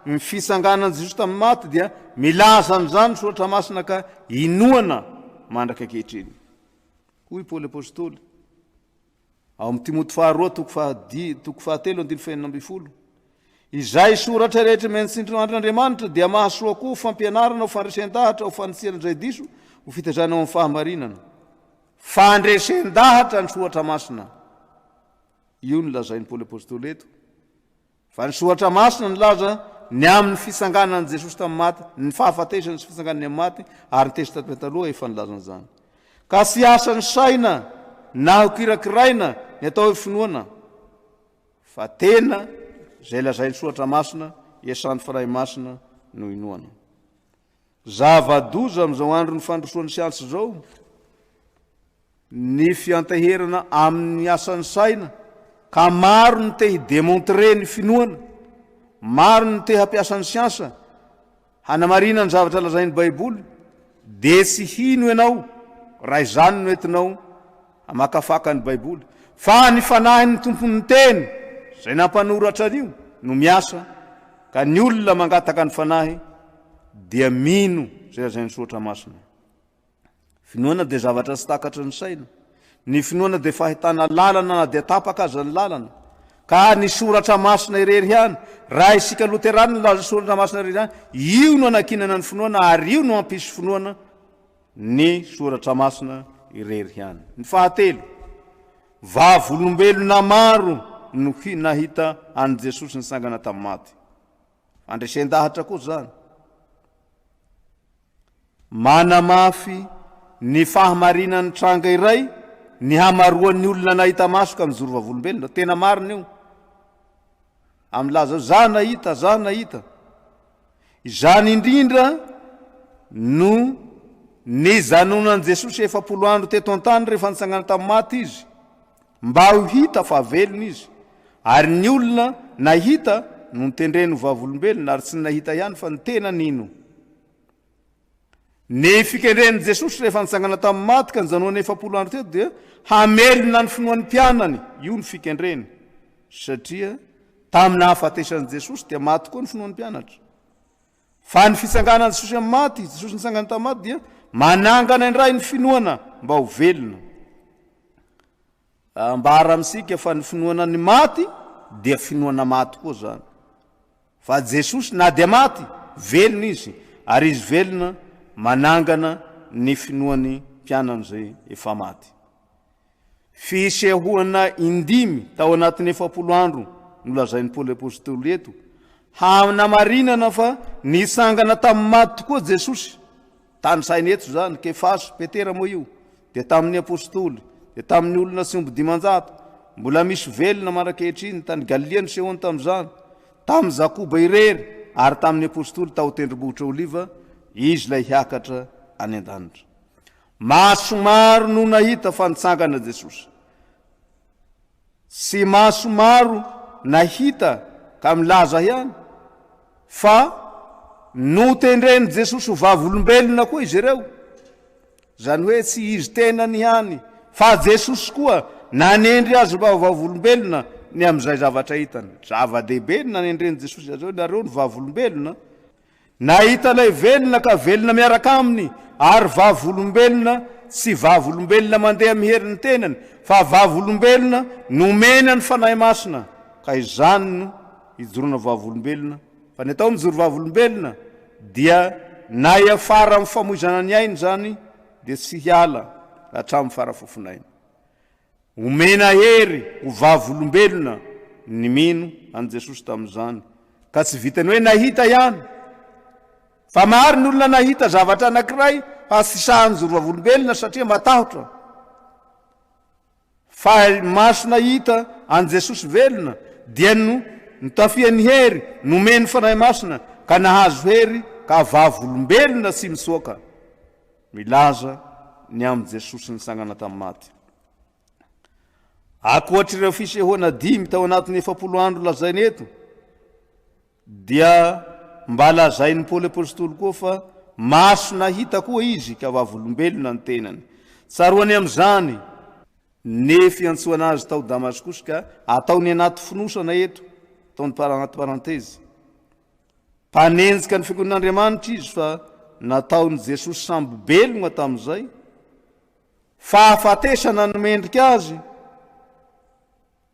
Speaker 2: ny fisanganan'i Jesosy tamin'ny maty dia milaza an'izany soratra masina ka inoana mandraka ankehitriny. Hoy Paoly apôstôly ao amin'ny Timoty faharoa toko fahatelo andiny fahenina amby folo. Izay soratra rehetra mentsindro andr'Andriamanitra dia mahasoa koa fampianarana ho fandresen-dahatra ho fanitsihana diso ho fitezana ao amin'ny fahamarinana. Fandresen-dahatra ny soatra masina. Io ny lazain'ny Paoly apôstôly eto. Fa ny soatra masina ny laza ny amin'ny fisanganan'i Jesosy tamin'ny maty, ny fahafatesany sy fisanganany amin'ny maty, ary ny testamenta taloha efa nilazana zany. Ka tsy asan'ny saina na ho kirakiraina ny atao hoe finoana, fa tena zay lazain'ny soatra masina, iasan'ny fanahy masina no inoana. Zava-doza amin'izao andro ny fandrosoan'ny siansy zao, ny fianteherana amin'ny asan'ny saina, ka maro ny te hidemontre ny finoana, maro ny te hampiasan'ny siansa hanamarina ny zavatra lazain'ny Baiboly, de tsy hino ianao raha izany no entinao hamakafaka ny Baiboly, fa ny fanahin'ny tompon'ny teny zay nampanoratra an'io no miasa, ka ny olona mangataka ny fanahy dia mino zay lazain'ny soatra masina. Finoana dia zavatra tsy takatra ny saina. Ny finoana dia fahitana lalana na dia tapaka aza ny lalana. Ka ny soratra masina irery ihany, raha isika loterana laza soratra masina irery ihany, io no anakinana ny finoana, ary io no ampisy finoana ny soratra masina irery ihany. Ny fahatelo, vavolombelona maro no nahita an' Jesosy nisangana tamin'ny maty. Fandresen-dahatra koa zany. Manamafy ny fahamarinan'ny tranga iray ny hamaroan'ny olona nahita maso ka mijoro vavolombelona. Tena marina io. Amin'ny laza za nahita. Izany indrindra no ny zanonan'i Jesosy 7 andro teto an-tany rehefa nisangana tamin'ny maty izy, mba ho hita fa velona izy. Ary ny olona nahita no nitendreny ho vavolombelona, ary tsy nahita ihany fa ny tena nino. Ny fikendren'i Jesosy rehefa nisangana tamin'ny maty ka nyjanoany 7 andro teto dia hamelona ny finoan'ny mpianany. Io ny fikendreny. Satria tamin'ny hahafatesan'i Jesosy dia maty koa ny finoan'ny mpianatra. Fa ny fisanganan'i Jesosy amin'ny maty, Jesosy nisangana tamin'ny maty dia manangana indray ny finoana mba ho velona. Mba ara-misika fa ny finoana ny maty dia finoana maty koa zany. Fa Jesosy na dia maty, velona izy, ary izy velona manangana ny finoan'ny mpianany zay efa maty. Fisehoana indimy tao anatin'ny 7 andro no lazain'ny Paoly apôstôly eto, hanamarinana fa nisangana tamin'ny maty tokoa Jesosy. Tany sainy eto zany, Kefaso, Petera moa io, dia tamin'ny apôstôly, dia tamin'ny olona sy omby 500, mbola misy velona marakehitriny tany Galilea ny sehoany tamin'izany, tamin'ny Jakoba irery, ary tamin'ny apôstôly tao tendrombohitra Oliva, izy lay hiakatra any an-danitra. Maso maro no nahita fa nitsangana Jesosy. Sy maso maro nahita ka milaza ihany, fa no tendreny Jesosy ho vavolombelona koa izy ireo. Zany hoe tsy izy tena ny hany, fa Jesosy koa nanendry azy mba ho vavolombelona ny amin'izay zavatra hitany. Zava-dehibe ny nanendreny Jesosy azy nareo ny vavolombelona. Nahita lay velona ka velona miaraka aminy, ary vavolombelona tsy vavolombelona mandeha miherin'ny tenany, fa vavolombelona nomena ny fanahy masina, ka izany no hijoroana vavolombelona. Fa ny atao mijoro vavolombelona dia na iafara amin'ny famoizana ny ainy zany dia tsy hiala hatramin'ny farafofinainy. Omena hery ho vavolombelona ny mino an' Jesosy tamin'izany, ka tsy vitany hoe nahita ihany. Fa maro ny olona nahita zavatra anankiray fa tsy sahan'ny joro vavolombelona satria matahotra. Fa maso nahita an' Jesosy velona dia no nitafiany hery, nomeny fanahy masina, ka nahazo hery ka vavolombelona tsy mitsoaka. Milaza ny am' Jesosy nisangana tamin'ny maty. Akoatr'ireo fisehoana 5 tao anatin'ny 7 andro lazainy eto, dia mba lazain'ny Paoly apôstôly koa fa maso nahita koa izy ka vavolombelona ny tenany. Tsaroany amin'izany ny fiantsoana azy tao Damaskosy ka ataony anaty finosana eto, ataony anaty parantezy. Mpanenjika ny fikonan'Andriamanitra izy fa nataony Jesosy samby belona tamin'izay, fahafatesana no mendrika azy,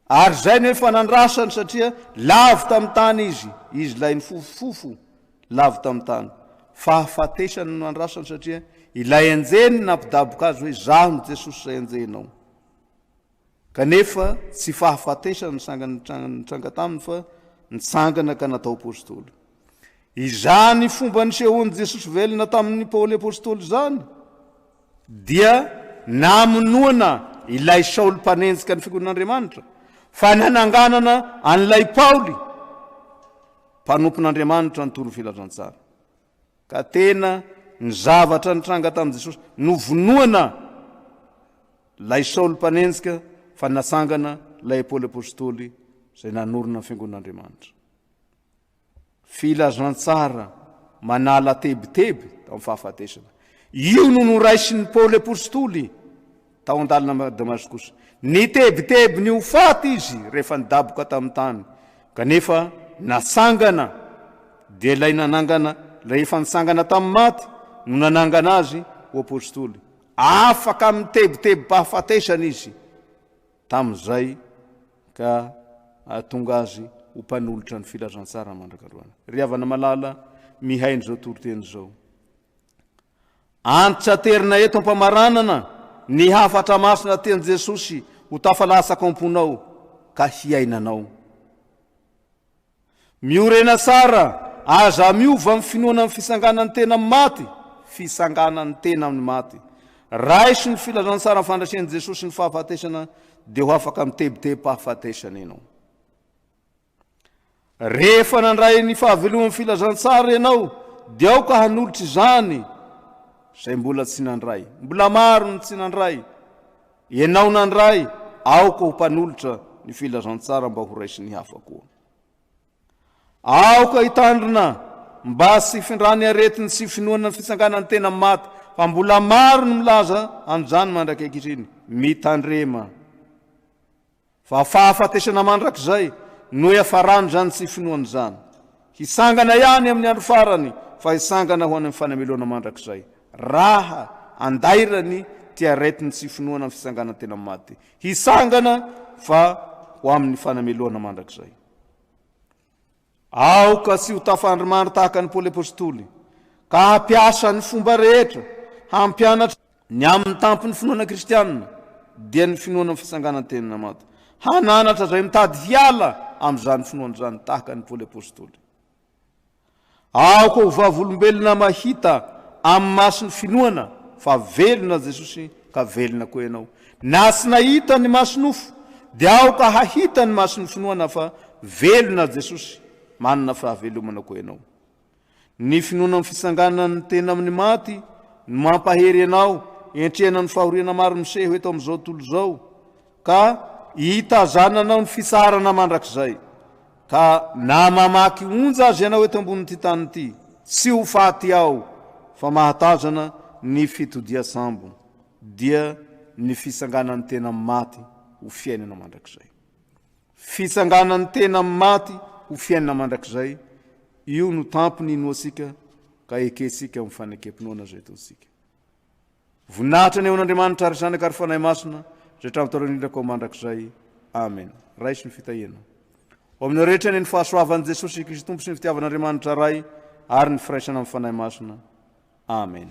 Speaker 2: ary zay nefa nandrasany satria lavo tamin'ny tany izy ilay ny fofofofo lavo tamin'ny tany. Fahafatesana no nandrasany satria ilay anjeny nampidaboka azy hoe zaho ny Jesosy zay anjenao. Kanefa tsy fahafatesana nitsanga taminy fa nitsangana ka natao apôstôly. Izany fomba nisehony Jesosy velona tamin'ny Paoly apôstôly zany dia namonoana ilay Saoly mpanenjika ny fikon'Andriamanitra, fa nananganana an'ilay Paoly mpanompon'Andriamanitra ny toro filazantsara. Ka tena ny zavatra nitranga tamin'i Jesosy novonoana lay Saoly mpanenjika fa nasangana lay Paoly apôstôly zay nanorina ny fiangonan'Andriamanitra. Filazantsara manala tebiteby tamin'ny fahafatesana. Io no noraisin'ny Paoly apôstôly tao an-dalana Damaskus. Ny tebiteby ny hofaty izy rehefa nidaboka tamin'ny tany, kanefa nasangana dia ilay nanangana rehefa nisangana tamin'ny maty no nanangana azy ho apôstôly. Afaka amin'ny tebiteby-pahafatesana izy tamin'izay ka tonga azy ho mpanolotra ny filazantsara mandrakandroana. Ry havana malala mihainy zao toroteny zao. Antitra terina eto ampamaranana ny hafatra masina tean'i Jesosy ho tafalasaka amponao ka hiainanao. Miorena tsara aza miova amin'ny finoana amin'ny fisanganan'ny tena amin'ny maty, fisanganan'ny tena amin'ny maty. Raiso ny filazantsara amin'ny fandraisen'i Jesosy ny fahafatesana dia ho afaka amin'ny tebiteby-pahafatesana ianao. Rehefa nandray ny fahaveloman'ny filazantsara ianao dia ao ka hanolotra izany zay mbola tsy nandray. Mbola maro ny tsy nandray. Ianao nandray, ao ka ho mpanolotra ny filazantsara mba ho raisy ny hafa koa. Ao ka hitandrina mba sy findrany aretiny sy finoana ny fisanganan'ny tena maty, fa mbola maro ny milaza an'izany mandrakaikitriny. Mitandrema. Fa fahafatesana mandrakizay no iafarany zany sy finoany zany. Hisangana ihany amin'ny andro farany, fa hisangana ho any amin'ny fanameloana mandrakizay. Raha andairany tia retiny sy finoana amin'ny fisanganan'ny tena maty. Hisangana fa ho amin'ny fanameloana mandrakizay. Aoka sy ho tafandrimandry tahaka ny Paoly apôstôly, ka hampiasa ny fomba rehetra hampianatra ny amin'ny tampony finoana kristianina dia ny finoana amin'ny fisanganan'ny tena maty. Hananatra zay mitady hiala amin'izany finoana zany tahaka ny Paoly apôstôly. Aoka ho vavolombelona mahita amin'ny masony finoana fa velona Jesosy ka velona koa ianao. Na tsy nahita ny masonofo dia aoka hahita ny masony finoana fa velona Jesosy, manana fahavelomana koa ianao. Ny finoana amin'ny fisanganan'ny tena amin'ny maty no mampahery ianao entrena ny fahoriana maro miseho eto amin'izao tontolo zao, ka hitazananao ny fitsarana mandrakizay. Ka na mamaky onja azy ianao eto ambonin'ity tany ity, tsy ho faty ao, fa mahatazana ny fitodia sambo, dia ny fisanganan'ny tena maty ho fiainana mandrakizay. Fisanganan'ny tena maty ho fiainana mandrakizay, io no tampony inoasika ka ekesika amin'ny fanekempinoana zay ataosika. Voninahitra ny eo n'Andriamanitra ary zanaka ary fanahy masina zay hatramin'ny ao mandrakizay. Amen. Raisy ny fitahiana. Ao amin'ny rehetra ny fahasoavan'i Jesosy Kristy Tompo sy ny fitiavan'Andriamanitra ray ary ny firaisana amin'ny fanahy masina. Amen.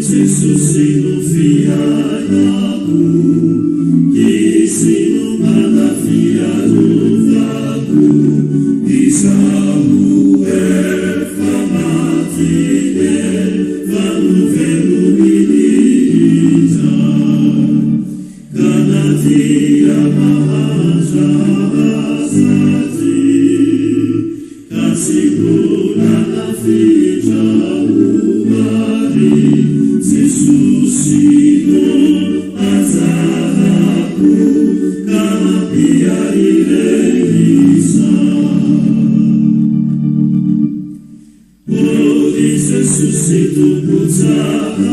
Speaker 3: Jesus, no fiar Suscito puzzato,